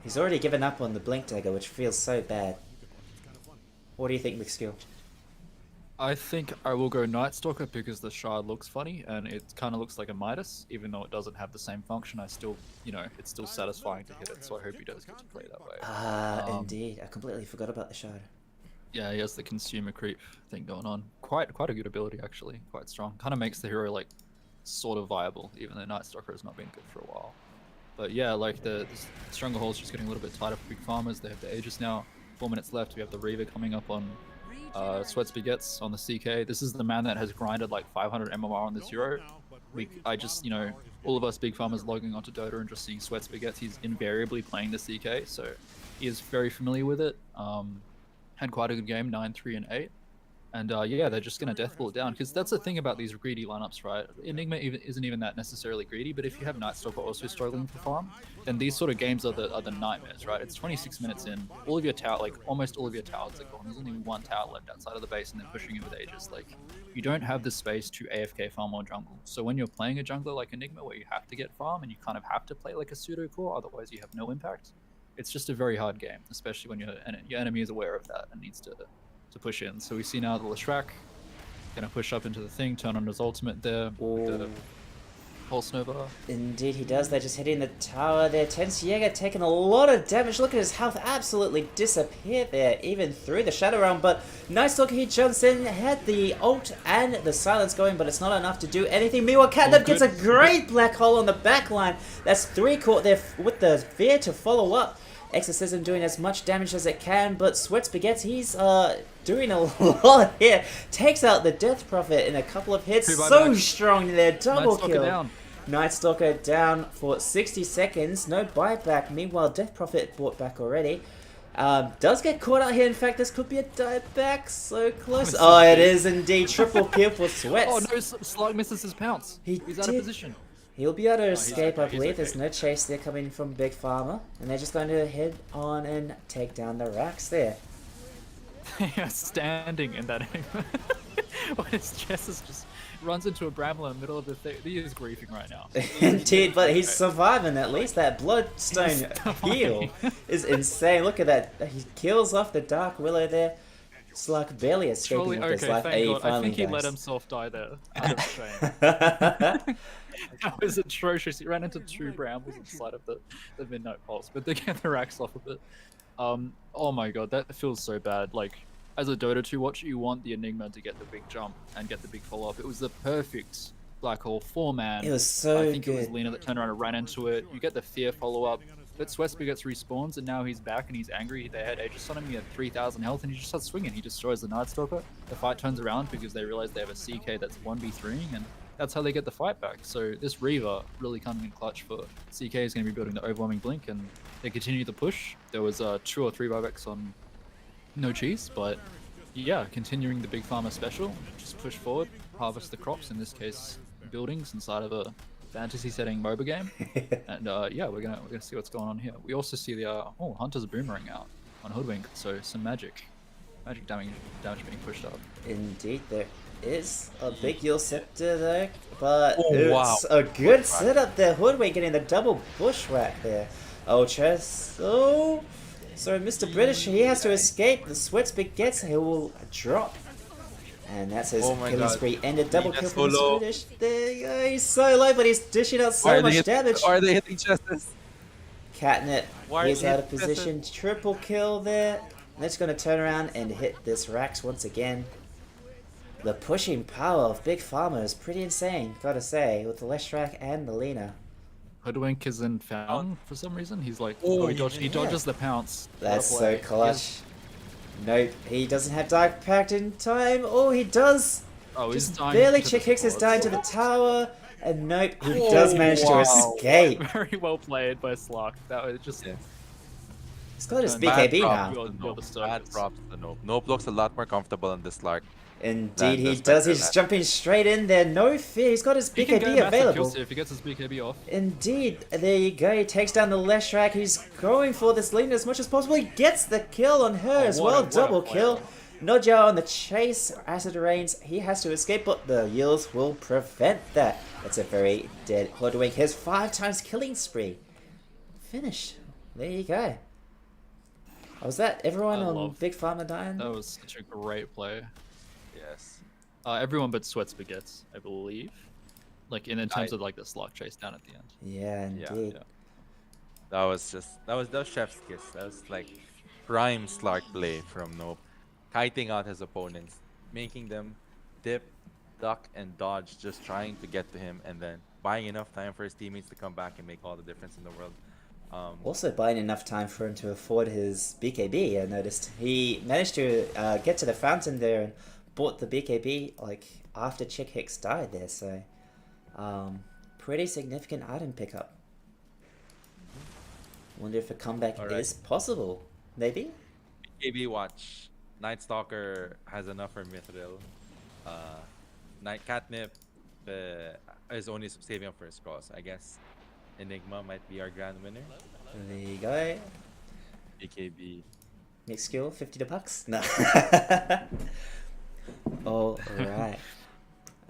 He's already given up on the Blink Dagger, which feels so bad. What do you think, McSkill? I think I will go Night Stalker because the shard looks funny and it kind of looks like a Midas, even though it doesn't have the same function. I still, it's still satisfying to hit it. So I hope he does get to play that way. Indeed. I completely forgot about the shard. Yeah, he has the consumer creep thing going on. Quite a good ability actually. Quite strong. Kind of makes the hero like sort of viable, even though Night Stalker has not been good for a while. But yeah, like the Stranglehold's just getting a little bit tighter for big farmers. They have the Aegis now. 4 minutes left. We have the Reaver coming up on Sweat Spaghettis on the CK. This is the man that has grinded like 500 MMR on this hero. I just, all of us big farmers logging onto Dota and just seeing Sweat Spaghettis, he's invariably playing the CK, so he is very familiar with it. Had quite a good game, 9-3 and 8. And yeah, they're just going to deathball it down, because that's the thing about these greedy lineups, right? Enigma isn't even that necessarily greedy, but if you have Night Stalker also struggling for farm, then these sort of games are the nightmares, right? It's 26 minutes in, all of your tower, like almost all of your towers are gone. There's only one tower left outside of the base, and they're pushing it with Aegis. Like, you don't have the space to AFK farm or jungle. So when you're playing a jungler like Enigma, where you have to get farm and you kind of have to play like a pseudo core, otherwise you have no impact. It's just a very hard game, especially when your enemy is aware of that and needs to push in. So we see now the Leshrac gonna push up into the thing, turn on his ultimate there with the Pulse Nova. Indeed he does. They're just hitting the tower there. Tense Jäger taking a lot of damage. Look at his health absolutely disappear there, even through the Shadow Realm. But Night Stalker, he jumps in, had the ult and the silence going, but it's not enough to do anything. Meanwhile, Catnip gets a great black hole on the back line. That's 3 caught there with the fear to follow up. Exorcism doing as much damage as it can, but Sweat Spaghetti, he's doing a lot here. Takes out the Death Prophet in a couple of hits. So strong there, double kill. Down. Night Stalker down for 60 seconds, no buyback. Meanwhile, Death Prophet bought back already. Does get caught out here. In fact, this could be a dieback. So close. Oh, it is indeed. Triple kill for Sweat. Oh no, Slug misses his pounce. He's out of position. He'll be able to escape, okay, I believe. okay. There's no chase there coming from Big Pharma. And they're just going to head on and take down the racks there. Yeah, standing in that angle. When his chest just runs into a bramble in the middle of the thing. He is griefing right now. Indeed, but he's surviving at least. That Bloodstone heal is insane. Look at that. He kills off the Dark Willow there. Slug barely escaping with his life. Thank God. I think he let himself die there. Out of shame. That was atrocious. He ran into 2 brambles inside of the Midnight Pulse, but they get the racks off of it. Oh my god, that feels so bad. Like, as a Dota 2 watcher, you want the Enigma to get the big jump and get the big follow-up. It was the perfect Black Hole 4-man. It was so I think good. It was Lena that turned around and ran into it. You get the fear follow-up. But Swesby gets respawns, and now he's back and he's angry. They had Aegis on him, he had 3,000 health, and he just starts swinging. He destroys the Night Stalker. The fight turns around because they realize they have a CK that's 1v3ing, and that's how they get the fight back. So this Reaver really coming in clutch for CK is going to be building the Overwhelming Blink, and they continue the push. There was 2 or 3 buybacks on No Cheese, but yeah, continuing the Big Pharma special. Just push forward, harvest the crops, in this case buildings inside of a fantasy setting MOBA game. And yeah, we're gonna see what's going on here. We also see the Hunter's Boomerang out on Hoodwink, so some magic damage being pushed up. Indeed, there is a big Yule Scepter there, but wow. it's a good setup there. Hoodwink getting the double bushwhack there. Oh, Chess. Oh, so Mr. British, he has to escape. The Sweat Spaghetti, he will drop. And that's his killing spree ended. Double kill from the British. There you go. He's so low, but he's dishing out so much damage. Are they hitting Justice? Catnip, he's out of position. Triple kill there. And it's going to turn around and hit this Rax once again. The pushing power of Big Pharma is pretty insane, gotta say, with the Leshrac and the Lena. Hoodwink is in Fountain for some reason. He's like, he dodges the pounce. That's so clutch. Nope, he doesn't have Dark Pact in time. Oh, he does. Oh, he's just dying. Barely Chick Hicks is dying to the tower. And nope, he does manage to escape. Very well played by Slark. That was just... Yeah. He's got his BKB now. Bad props to Nope. Nope looks a lot more comfortable in this Slark. Indeed, he does. He's jumping straight in there. No fear. He's got his BKB available. If he gets his BKB off. Indeed. There you go. He takes down the Leshrac. He's going for this Lena as much as possible. He gets the kill on her as well. Double kill. Nodja on the chase. Acid Rains. He has to escape, but the Yields will prevent that. That's a very dead Hoodwink. His 5 times killing spree. Finished. There you go. Was that everyone on Big Pharma dying? That was such a great play. Yes. Everyone but Sweat Spaghetti, I believe. Like in terms of like the Slark chase down at the end. Yeah, indeed. Yeah. That was chef's kiss. That was like prime Slark play from Nope, kiting out his opponents, making them dip, duck, and dodge, just trying to get to him, and then buying enough time for his teammates to come back and make all the difference in the world. Also buying enough time for him to afford his BKB. I noticed he managed to get to the fountain there and bought the BKB like after Chick Hicks died there. So, pretty significant item pickup. Wonder if a comeback All right. is possible. Maybe. KB watch. Night Stalker has enough for Mithril. Night Catnip is only saving up for his cross. I guess Enigma might be our grand winner. There you go. BKB. Mixed skill, 50 to bucks. No. All right.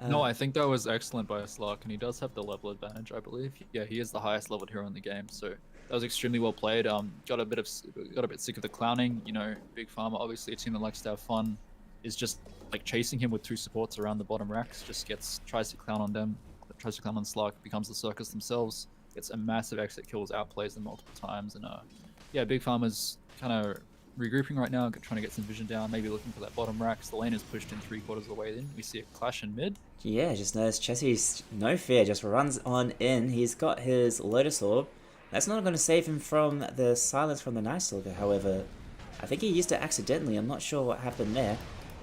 No, I think that was excellent by Slark, and he does have the level advantage, I believe. Yeah, he is the highest leveled hero in the game, so that was extremely well played. Got a bit sick of the clowning. You know, Big Pharma, obviously a team that likes to have fun, is just like chasing him with 2 supports around the bottom racks. Just tries to clown on them, tries to clown on Slark, becomes the circus themselves. Gets a massive exit kills, outplays them multiple times, and yeah, Big Pharma's kind of regrouping right now, trying to get some vision down, maybe looking for that bottom racks. The lane is pushed in 3/4 of the way in. We see a clash in mid. Yeah, just noticed Chessie's no fear, just runs on in. He's got his Lotus Orb. That's not going to save him from the silence from the Night Stalker, however. I think he used it accidentally. I'm not sure what happened there.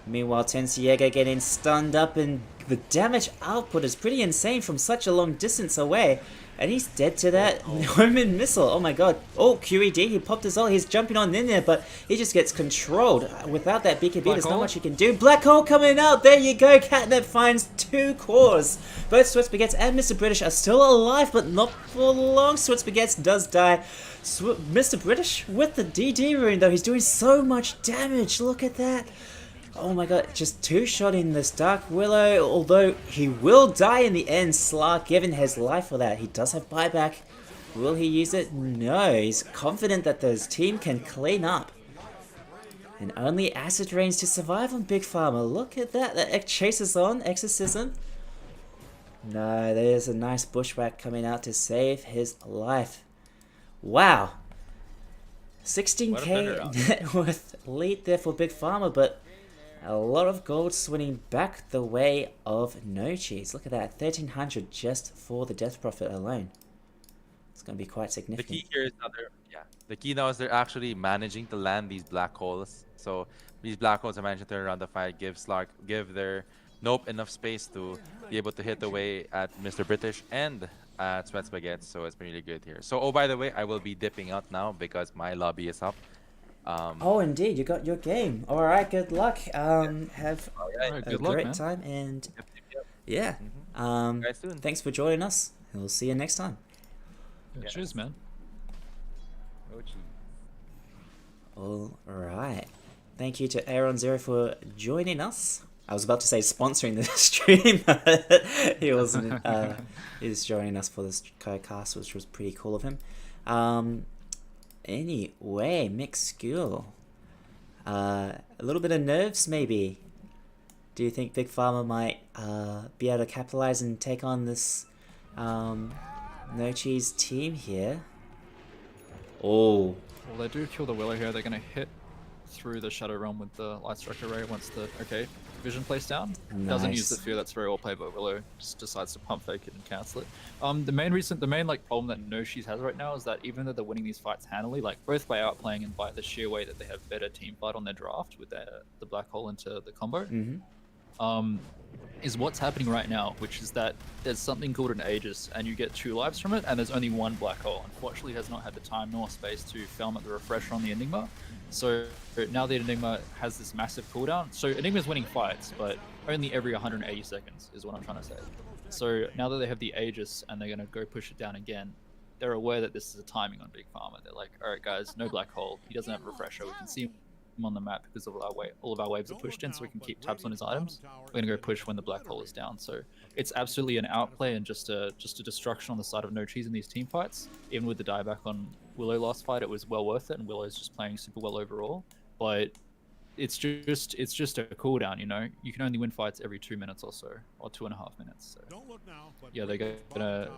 Meanwhile, Tensiega getting stunned up, and the damage output is pretty insane from such a long distance away. And he's dead to that Omen missile. Oh my god. Oh, QED, he popped his ult. He's jumping on in there, but he just gets controlled. Without that BKB, there's not much he can do. Black Hole coming out. There you go. Catnip finds 2 cores. Both Sweat Spaghetti and Mr. British are still alive, but not for long. Sweat Spaghetti does die. Mr. British with the DD rune, though. He's doing so much damage. Look at that. Oh my god, just 2-shotting this Dark Willow, although he will die in the end. Slark given his life for that. He does have buyback. Will he use it? No, he's confident that his team can clean up. And only Acid Rains to survive on Big Pharma. Look at that, the chases on, Exorcism. No, there's a nice bushwhack coming out to save his life. Wow. 16k net worth lead there for Big Pharma, but a lot of gold swinging back the way of No Cheese. Look at that, 1300 just for the Death Prophet alone. It's going to be quite The significant. key here is the key now is they're actually managing to land these black holes. So these black holes are managing to turn around the fight, give their Nope enough space to be able to hit away at Mr. British and at Sweat Spaghetti. So it's been really good here. So oh, by the way, I will be dipping out now because my lobby is up. Oh, indeed, you got your game. All right, good luck. Have a good luck, great man. time, and yeah. Guys, soon. Thanks for joining us. We'll see you next time. Yeah, cheers, man. Oh, gee. All right. Thank you to Aaron Zero for joining us. I was about to say sponsoring the stream, but he wasn't. He's joining us for this cast, which was pretty cool of him. Anyway, mixed skill. A little bit of nerves, maybe. Do you think Big Pharma might be able to capitalize and take on this No Cheese team here? Oh. Well, they do kill the Willow here. They're going to hit through the Shadow Realm with the Light Strike Array once the vision placed down. Doesn't use the Nice. fear. That's very well played by Willow. Just decides to pump fake it and cancel it. The main problem that No Cheese has right now is that even though they're winning these fights handily, like both by outplaying and by the sheer way that they have better team fight on their draft with the black hole into the combo, is what's happening right now, which is that there's something called an Aegis, and you get 2 lives from it, and there's only 1 black hole. Unfortunately, has not had the time nor space to film at the refresher on the Enigma. So now the Enigma has this massive cooldown. So Enigma's winning fights, but only every 180 seconds is what I'm trying to say. So now that they have the Aegis and they're going to go push it down again, they're aware that this is a timing on Big Pharma. They're like, all right, guys, no black hole. He doesn't have a refresher. We can see him on the map because of all of our waves are pushed in, so we can keep tabs on his items. We're gonna go push when the black hole is down. So it's absolutely an outplay and just a destruction on the side of No Cheese in these team fights. Even with the dieback on Willow last fight, it was well worth it, and Willow's just playing super well overall. But it's just a cooldown, you know. You can only win fights every 2 minutes or so, or 2.5 minutes. So yeah, they're gonna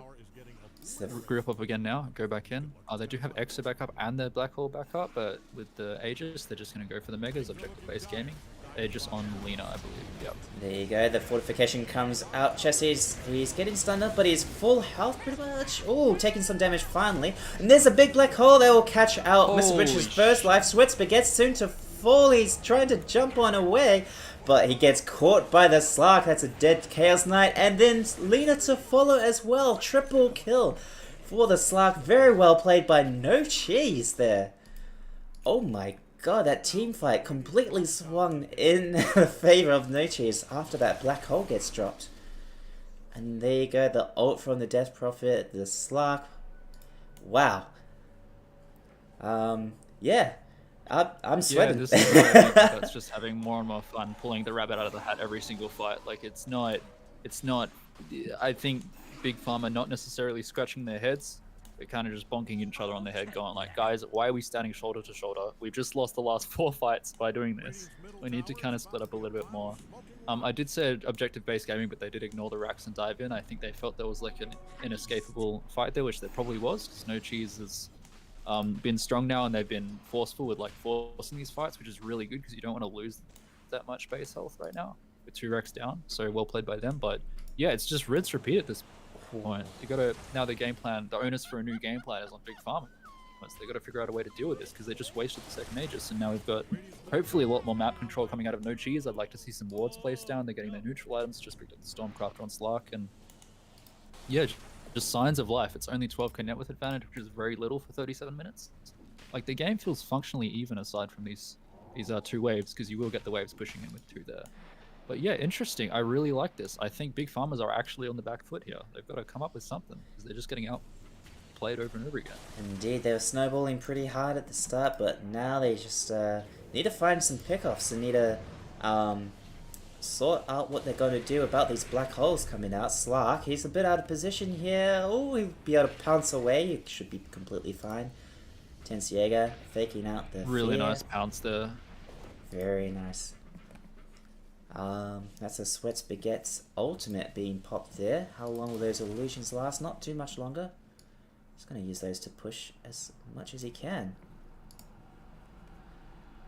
group up again now, go back in. They do have Exo back up and their Black Hole back up, but with the Aegis, they're just gonna go for the Megas, objective-based gaming. They're just on Lena, I believe. Yep. There you go. The fortification comes out. Jesse's he's getting stunned up, but he's full health pretty much. Oh, taking some damage finally. And there's a big black hole that will catch out Mr. Rich's first life. Switz, but gets soon to fall. He's trying to jump on away, but he gets caught by the Slark. That's a dead Chaos Knight. And then Lena to follow as well. Triple kill for the Slark. Very well played by No Cheese there. Oh my god, that team fight completely swung in favor of No Cheese after that black hole gets dropped. And there you go, the ult from the Death Prophet, the Slark. Wow. Yeah. I'm sweating. Yeah, this is what I mean. That's just having more and more fun pulling the rabbit out of the hat every single fight. Like, it's not, I think Big Pharma not necessarily scratching their heads. They're kind of just bonking each other on the head, going like, guys, why are we standing shoulder to shoulder? We've just lost the last 4 fights by doing this. We need to kind of split up a little bit more. I did say objective-based gaming, but they did ignore the racks and dive in. I think they felt there was like an inescapable fight there, which there probably was, because No Cheese has been strong now, and they've been forceful with like forcing these fights, which is really good because you don't want to lose that much base health right now with 2 racks down. So well played by them. But yeah, it's just rinse repeat at this point. You gotta, now the game plan, the onus for a new game plan is on Big Pharma. They got to figure out a way to deal with this because they just wasted the second Aegis, and now we've got hopefully a lot more map control coming out of No Cheese. I'd like to see some wards placed down. They're getting their neutral items, just picked up the Stormcrafter on Slark, and yeah, just signs of life. It's only 12k net worth advantage, which is very little for 37 minutes. Like, the game feels functionally even aside from these 2 waves, because you will get the waves pushing in with 2 there. But yeah, interesting. I really like this. I think Big Farmers are actually on the back foot here. They've got to come up with something, because they're just getting outplayed over and over again. Indeed, they were snowballing pretty hard at the start, but now they just need to find some pickoffs. They need to sort out what they're going to do about these black holes coming out. Slark, he's a bit out of position here. Oh, he'll be able to pounce away. He should be completely fine. Tensiega faking out the really fear. nice pounce there. Very nice. That's a Sweats Baguette's ultimate being popped there. How long will those illusions last? Not too much longer. He's going to use those to push as much as he can.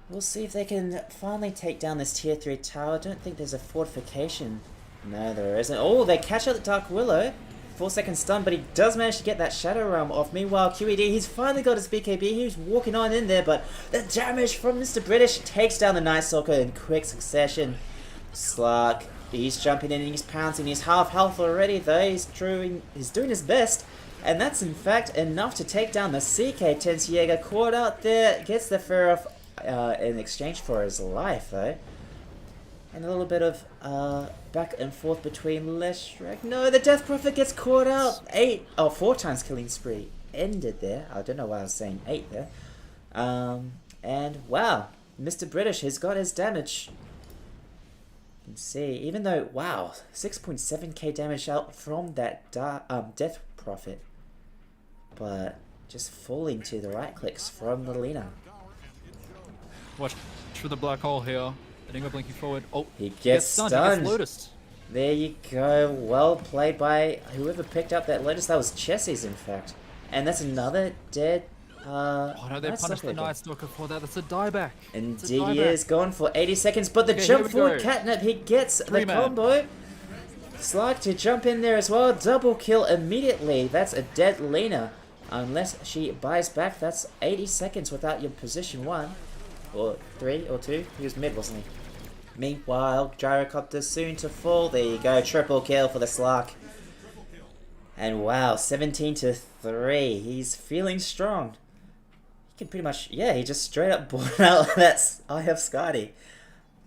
We'll see if they can finally take down this tier 3 tower. I don't think there's a fortification. No, there isn't. Oh, they catch out the Dark Willow. 4-second stun, but he does manage to get that Shadow Realm off. Meanwhile, QED, he's finally got his BKB. He's walking on in there, but the damage from Mr. British takes down the Night Stalker in quick succession. Slark, he's jumping in and he's pouncing. He's half health already, though. He's doing his best. And that's, in fact, enough to take down the CK. Tensiega caught out there, gets the Fear off in exchange for his life, though. And a little bit of back and forth between Leshrac. No, the Death Prophet gets caught out. 4 times killing spree ended there. I don't know why I was saying 8 there. And wow, Mr. British has got his damage. You can see, even though, wow, 6.7k damage out from that Death Prophet. But just falling to the right clicks from the Lena. Watch for the black hole here. Enigma blinking forward. Oh, he gets stunned. He gets Lotused. There you go. Well played by whoever picked up that Lotus. That was Chessie's, in fact. And that's another dead. Oh no, they punished the Night Stalker for that. That's a dieback. Indeed, he is gone for 80 seconds. But the jump forward catnip, he gets the combo. Slark to jump in there as well. Double kill immediately. That's a dead Lena. Unless she buys back, that's 80 seconds without your position 1. Or 3 or 2. He was mid, wasn't he? Meanwhile, Gyrocopter soon to fall. There you go. Triple kill for the Slark. And wow, 17-3. He's feeling strong. He can pretty much, yeah, he just straight up bought out that Eye of Skadi.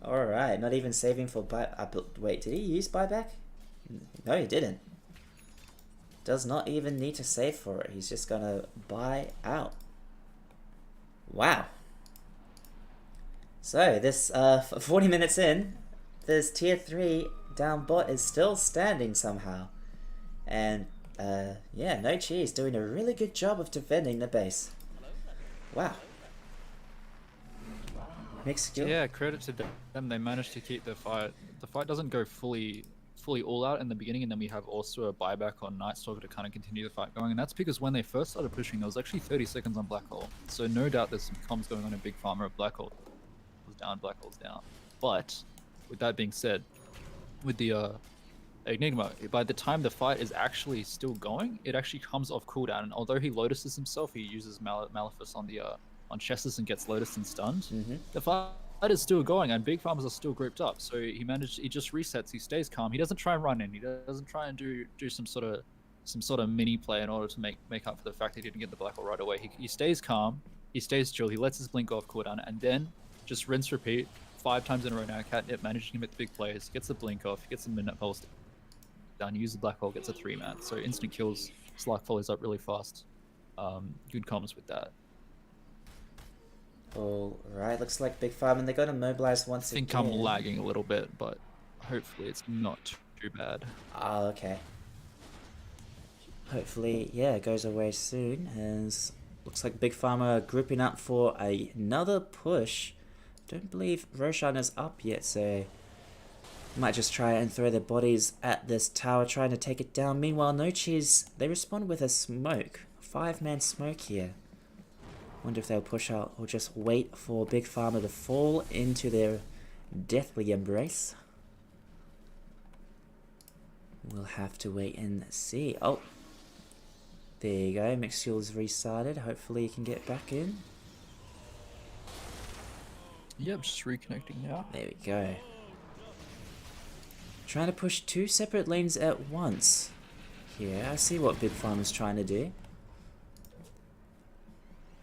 Alright, not even saving for buy. Wait, did he use buyback? No, he didn't. Does not even need to save for it. He's just gonna buy out. Wow. So this 40 minutes in, this tier 3 down bot is still standing somehow. And yeah, No Cheese doing a really good job of defending the base. Wow. Mixed skill. Yeah, credit to them. They managed to keep the fight. The fight doesn't go fully all out in the beginning, and then we have also a buyback on Nightstalker to kind of continue the fight going. And that's because when they first started pushing, there was actually 30 seconds on Black Hole. So no doubt there's some comms going on in Big Pharma of Black Hole was down, Black Hole's down. But with that being said, with the Enigma, by the time the fight is actually still going, it actually comes off cooldown. And although he Lotuses himself, he uses Malefice on the on Chessus and gets Lotus and stunned. The fight is still going, and Big Farmers are still grouped up. So he just resets. He stays calm. He doesn't try and run in. He doesn't try and do some sort of mini play in order to make up for the fact that he didn't get the Black Hole right away. He stays calm. He stays chill. He lets his blink off cooldown, and then just rinse repeat 5 times in a row now. Catnip managing him at the big plays. Gets the blink off. Gets the Midnight Pulse down. Uses the Black Hole. Gets a 3-man. So instant kills. Slark follows up really fast. Good comms with that. All right, looks like Big Farm, and they're going to mobilize once again. I think I'm lagging a little bit, but hopefully it's not too bad. Oh, okay. Hopefully, yeah, it goes away soon. As looks like Big Pharma are grouping up for another push. Don't believe Roshan is up yet, so might just try and throw their bodies at this tower, trying to take it down. Meanwhile, No Cheese, they respond with a smoke. 5-man smoke here. Wonder if they'll push out or just wait for Big Pharma to fall into their deathly embrace. We'll have to wait and see. Oh, there you go. Mixfuel is restarted. Hopefully he can get back in. Yep, just reconnecting now. There we go. Trying to push 2 separate lanes at once. Here, I see what Big Pharma's trying to do.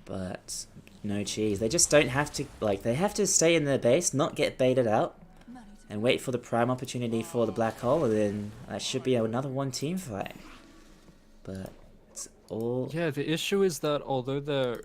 But No Cheese. They just don't have to, like, they have to stay in their base, not get baited out, and wait for the prime opportunity for the Black Hole, and then that should be another one team fight. But it's all... Yeah, the issue is that although they're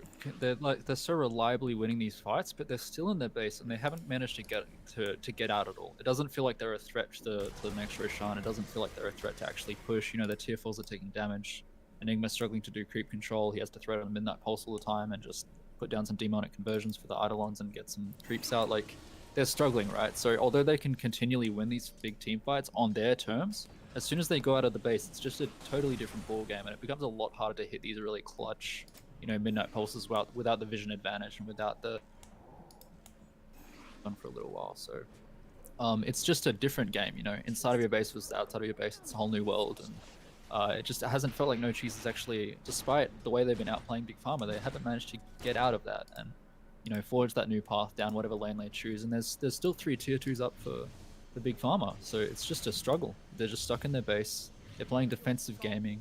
so reliably winning these fights, but they're still in their base and they haven't managed to get out at all. It doesn't feel like they're a threat to the next Roshan. It doesn't feel like they're a threat to actually push. You know, their tier 4s are taking damage. Enigma's struggling to do creep control. He has to throw on Midnight Pulse all the time and just put down some demonic conversions for the Eidolons and get some creeps out. Like, they're struggling, right? So although they can continually win these big team fights on their terms, as soon as they go out of the base, it's just a totally different ball game, and it becomes a lot harder to hit these really clutch, you know, Midnight Pulses without the vision advantage and without the for a little while. So it's just a different game, you know. Inside of your base versus outside of your base, it's a whole new world, and it hasn't felt like No Cheese is actually, despite the way they've been outplaying Big Pharma, they haven't managed to get out of that and, you know, forge that new path down whatever lane they choose. And there's still 3 tier 2s up for the Big Pharma, so it's just a struggle. They're just stuck in their base. They're playing defensive gaming.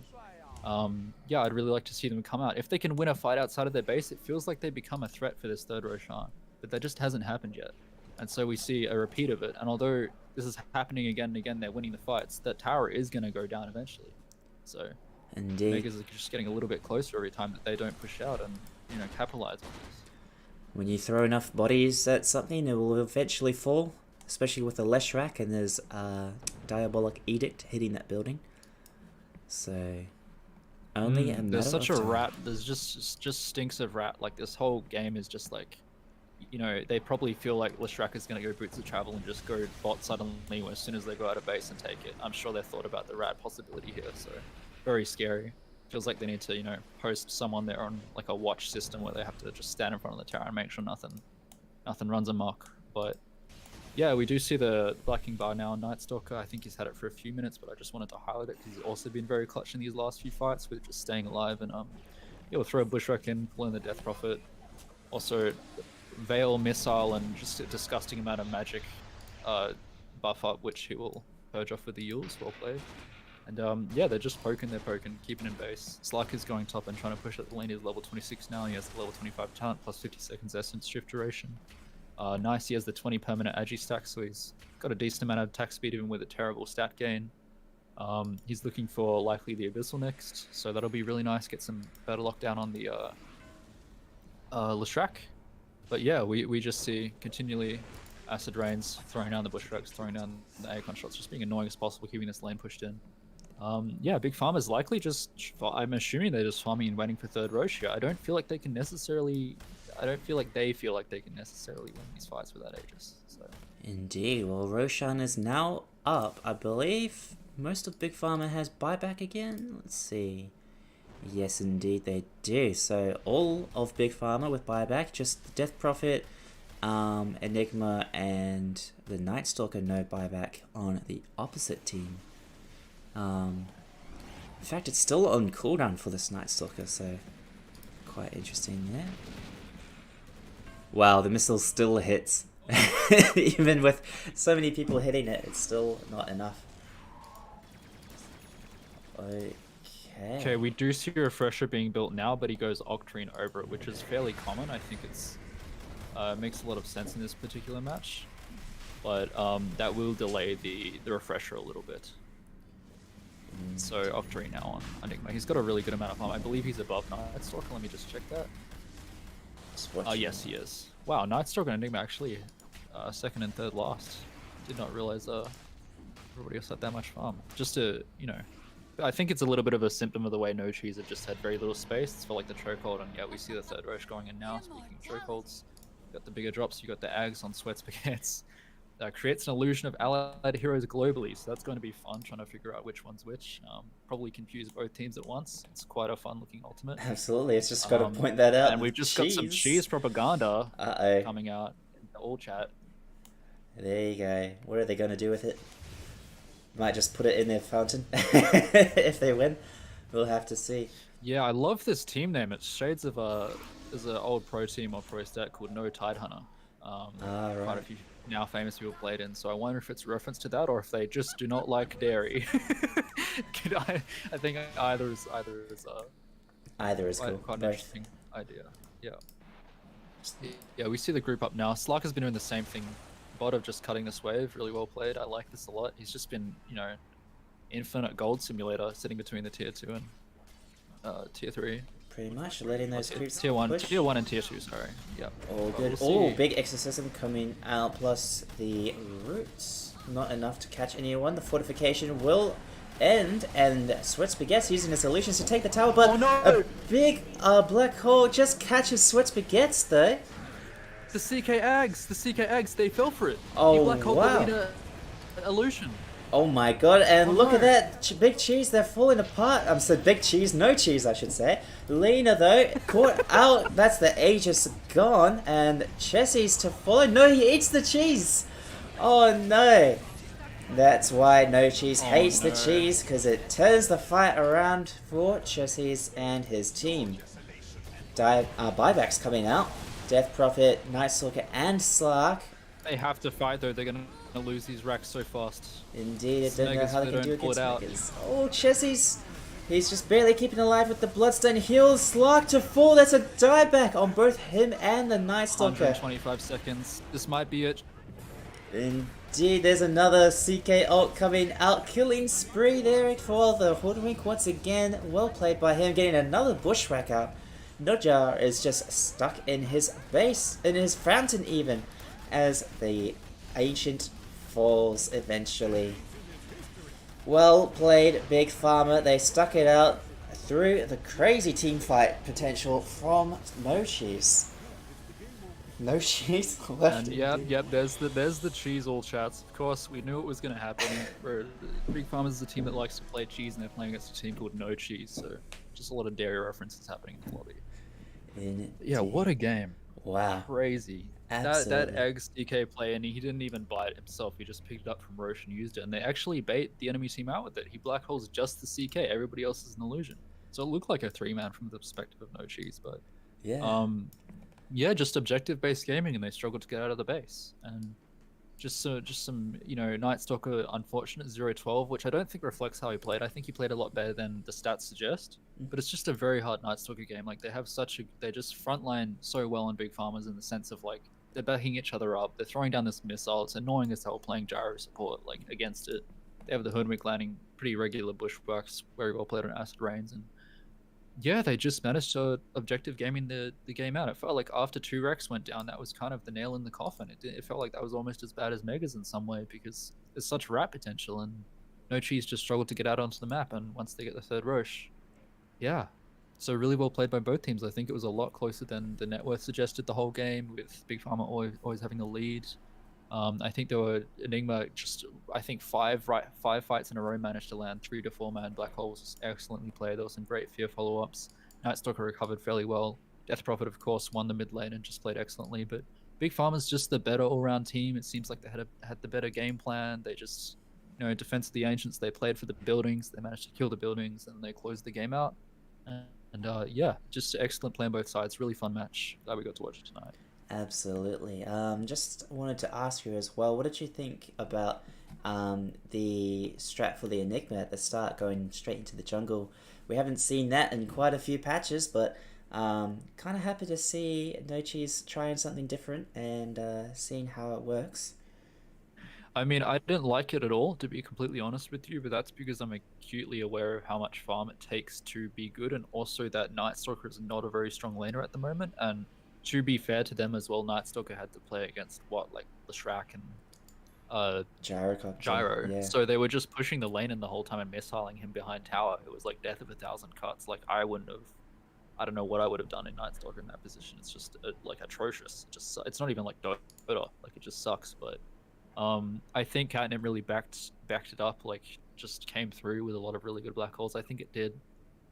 Yeah, I'd really like to see them come out. If they can win a fight outside of their base, it feels like they become a threat for this third Roshan, but that just hasn't happened yet. And so we see a repeat of it. And although this is happening again and again, they're winning the fights, that tower is going to go down eventually. So Indeed. Megas are just getting a little bit closer every time that they don't push out and, you know, capitalize on this. When you throw enough bodies at something, it will eventually fall, especially with the Leshrac, and there's a Diabolic Edict hitting that building. So only a matter there's such of a time. rat. There's just stinks of rat. Like, this whole game is just like, you know, they probably feel like Leshrac is going to go boots of travel and just go bot suddenly as soon as they go out of base and take it. I'm sure they've thought about the rat possibility here, so very scary. Feels like they need to, you know, post someone there on like a watch system where they have to just stand in front of the tower and make sure nothing runs amok. But yeah, we do see the Black King Bar now on Nightstalker. I think he's had it for a few minutes, but I just wanted to highlight it because he's also been very clutch in these last few fights with just staying alive. And he'll throw a Bushwhack in, pull in the Death Prophet. Also, Veil, Missile, and just a disgusting amount of magic buff up, which he will purge off with the Yules. Well played. And yeah, they're just poking, keeping in base. Slark is going top and trying to push at the lane. He's level 26 now. He has the level 25 talent plus 50 seconds essence shift duration. Nice, he has the 20 permanent agi stack, so he's got a decent amount of attack speed even with a terrible stat gain. He's looking for likely the Abyssal next, so that'll be really nice. Get some better lockdown on the Leshrac. But yeah, we just see continually Acid Rains, throwing down the Bushwhacks, throwing down the Archon shots, just being annoying as possible, keeping this lane pushed in. Yeah, Big Pharma's likely just, I'm assuming they're just farming and waiting for third Roche here. I don't feel like they can necessarily I don't feel like they can necessarily win these fights without Aegis. So Indeed. Well, Roshan is now up. I believe most of Big Pharma has buyback again. Let's see. Yes, indeed they do. So all of Big Pharma with buyback, just the Death Prophet, Enigma, and the Night Stalker no buyback on the opposite team. In fact, it's still on cooldown for this Night Stalker, so quite interesting there. Wow, the missile still hits. Even with so many people hitting it, it's still not enough. okay, we do see a Refresher being built now, but he goes Octarine over it, which is fairly common. I think it's makes a lot of sense in this particular match, but that will delay the Refresher a little bit. So Octarine now on Enigma. He's got a really good amount of harm. I believe he's above Night Stalker. Let me just check that. Oh yes, he is. Wow, Night Stalker and Enigma actually second and third last. Did not realize everybody else had that much farm. Just to, you know, I think it's a little bit of a symptom of the way No Cheese have just had very little space. It's for like the chokehold, and yeah, we see the third Roche going in now. Speaking of chokeholds, you got the bigger drops, you got the Ags on Sweat Spaghettis. That creates an illusion of allied heroes globally, so that's going to be fun, trying to figure out which one's which. Probably confuse both teams at once. It's quite a fun looking ultimate. Absolutely, it's just got to point that out. And we've just got some cheese propaganda coming out in the all chat. There you go. What are they going to do with it? Might just put it in their fountain if they win. We'll have to see. Yeah, I love this team name. It's shades of there's an old pro team or pro stat called No Tide Hunter. Right. Quite a few now famous people played in, so I wonder if it's a reference to that or if they just do not like dairy. I think either is cool. Quite an interesting idea. Yeah, we see the group up now. Slark has been doing the same thing. Bot of just cutting this wave, really well played. I like this a lot. He's just been, you know, infinite gold simulator sitting between the tier 2 and tier 3. Pretty much letting those creeps tier 1 push. Tier 1 and tier 2, sorry. Yeah. All good. Oh, big exorcism coming out, plus the roots. Not enough to catch anyone. The fortification will end, and Sweat Spaghettis using his illusions to take the tower, but a big black hole just catches Sweat Spaghettis though. The CK Ags, they fell for it. Oh, black hole wow. the illusion. Oh my god, and look at that, big cheese, they're falling apart. Said big cheese, no cheese I should say. Lena though, caught out, that's the Aegis gone, and Chessie's to follow. No, he eats the cheese. Oh no. That's why No Cheese hates the cheese, because it turns the fight around for Chessie's and his team. Buybacks coming out. Death Prophet, Night Stalker, and Slark. They have to fight though, they're gonna lose these racks so fast. Indeed, I don't know how they can do against out. Megas. Oh, Chessie's, he's just barely keeping alive with the Bloodstone heals. Slark to fall, that's a dieback on both him and the Night Stalker. 125 seconds, this might be it. Indeed, there's another CK ult coming out, killing spree there for the Hoodwink once again. Well played by him, getting another bushwhack out. Nojar is just stuck in his base, in his fountain even, as the Ancient falls eventually. Well played, Big Pharma. They stuck it out through the crazy team fight potential from No Cheese. No cheese left. And yep, there's the cheese all chats. Of course, we knew it was going to happen. Big Pharma is a team that likes to play cheese, and they're playing against a team called No Cheese, so just a lot of dairy references happening in the lobby. Yeah, what a game. Wow. Crazy. Absolutely. That Eggs DK play, and he didn't even buy it himself. He just picked it up from Roche and used it, and they actually bait the enemy team out with it. He black holes just the CK. Everybody else is an illusion. So it looked like a 3-man from the perspective of No Cheese, but yeah, just objective-based gaming, and they struggled to get out of the base. And just some, you know, Night Stalker unfortunate 0-12, which I don't think reflects how he played. I think he played a lot better than the stats suggest. But it's just a very hard Night Stalker game. Like they just frontline so well in Big Farmers in the sense of like they're backing each other up. They're throwing down this missile. It's annoying as hell playing gyro support like against it. They have the Hoodwink landing pretty regular bushwhacks, very well played on Acid Rains, and yeah, they just managed to objective gaming the game out. It felt like after 2 Rex went down, that was kind of the nail in the coffin. It felt like that was almost as bad as Megas in some way because there's such rat potential, and No Cheese just struggled to get out onto the map. And once they get the third Roche, yeah, So really well played by both teams. I think it was a lot closer than the net worth suggested the whole game, with Big Pharma always having the lead. I think there were Enigma just, I think five fights in a row managed to land 3 to 4 man black holes excellently played. There was some great fear follow-ups. Night Stalker recovered fairly well. Death Prophet, of course, won the mid lane and just played excellently. But Big Pharma's just the better all-round team. It seems like they had the better game plan. They just, Defense of the Ancients, they played for the buildings. They managed to kill the buildings and they closed the game out. And yeah, just excellent play on both sides. Really fun match. Glad we got to watch it tonight. Absolutely. Just wanted to ask you as well, what did you think about the strat for the Enigma at the start, going straight into the jungle? We haven't seen that in quite a few patches, but kind of happy to see Nochi's trying something different and seeing how it works. I mean, I didn't like it at all, to be completely honest with you, but that's because I'm acutely aware of how much farm it takes to be good, and also that Night Stalker is not a very strong laner at the moment. And to be fair to them as well, Night Stalker had to play against Leshrac and Gyro. Yeah. So they were just pushing the lane in the whole time and missiling him behind tower. It was like death of 1,000 cuts. Like I don't know what I would have done in Night Stalker in that position. It's just like atrocious. It's not even like Dota. Like it just sucks. But I think Catnip really backed it up. Like just came through with a lot of really good black holes. I think it did.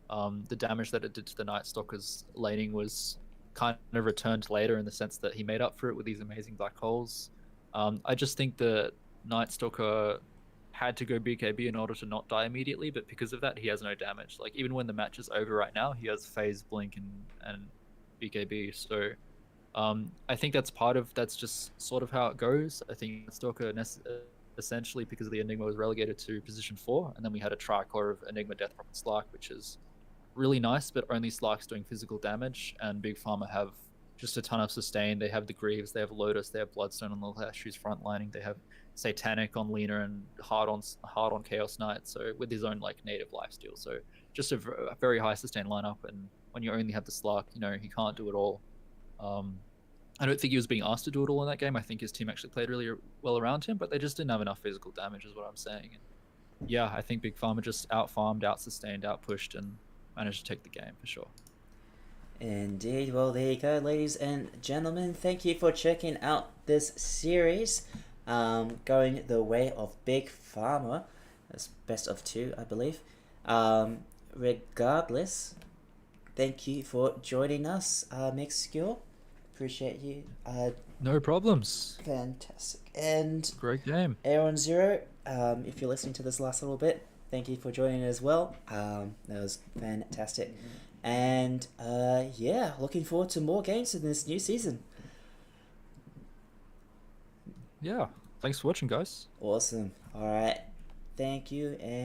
The damage that it did to the Night Stalker's laning was kind of returned later, in the sense that he made up for it with these amazing black holes. I just think the Night Stalker had to go BKB in order to not die immediately, but because of that, he has no damage. Like even when the match is over right now, he has phase, blink, and BKB. So I think that's just sort of how it goes. I think Stalker essentially, because of the Enigma, was relegated to position 4, and then we had a tricore of Enigma, Death Prophet, Slark, which is really nice, but only Slark's doing physical damage, and Big Pharma have just a ton of sustain. They have the Greaves, they have Lotus, they have Bloodstone on the left, who's frontlining. They have Satanic on Lena and hard on Chaos Knight, so with his own like native lifesteal. So just a very high sustain lineup, and when you only have the Slark, he can't do it all. I don't think he was being asked to do it all in that game. I think his team actually played really well around him, but they just didn't have enough physical damage, is what I'm saying. And yeah, I think Big Pharma just out-farmed, out-sustained, out-pushed, and managed to take the game for sure. Indeed. Well, there you go, ladies and gentlemen. Thank you for checking out this series, going the way of Big Pharma. That's best of 2, I believe. Regardless, thank you for joining us, Mixcure. Appreciate you. No problems. Fantastic. And great game. Aaron Zero, if you're listening to this last little bit, thank you for joining as well. That was fantastic. And yeah, looking forward to more games in this new season. Yeah. Thanks for watching, guys. Awesome. All right. Thank you. And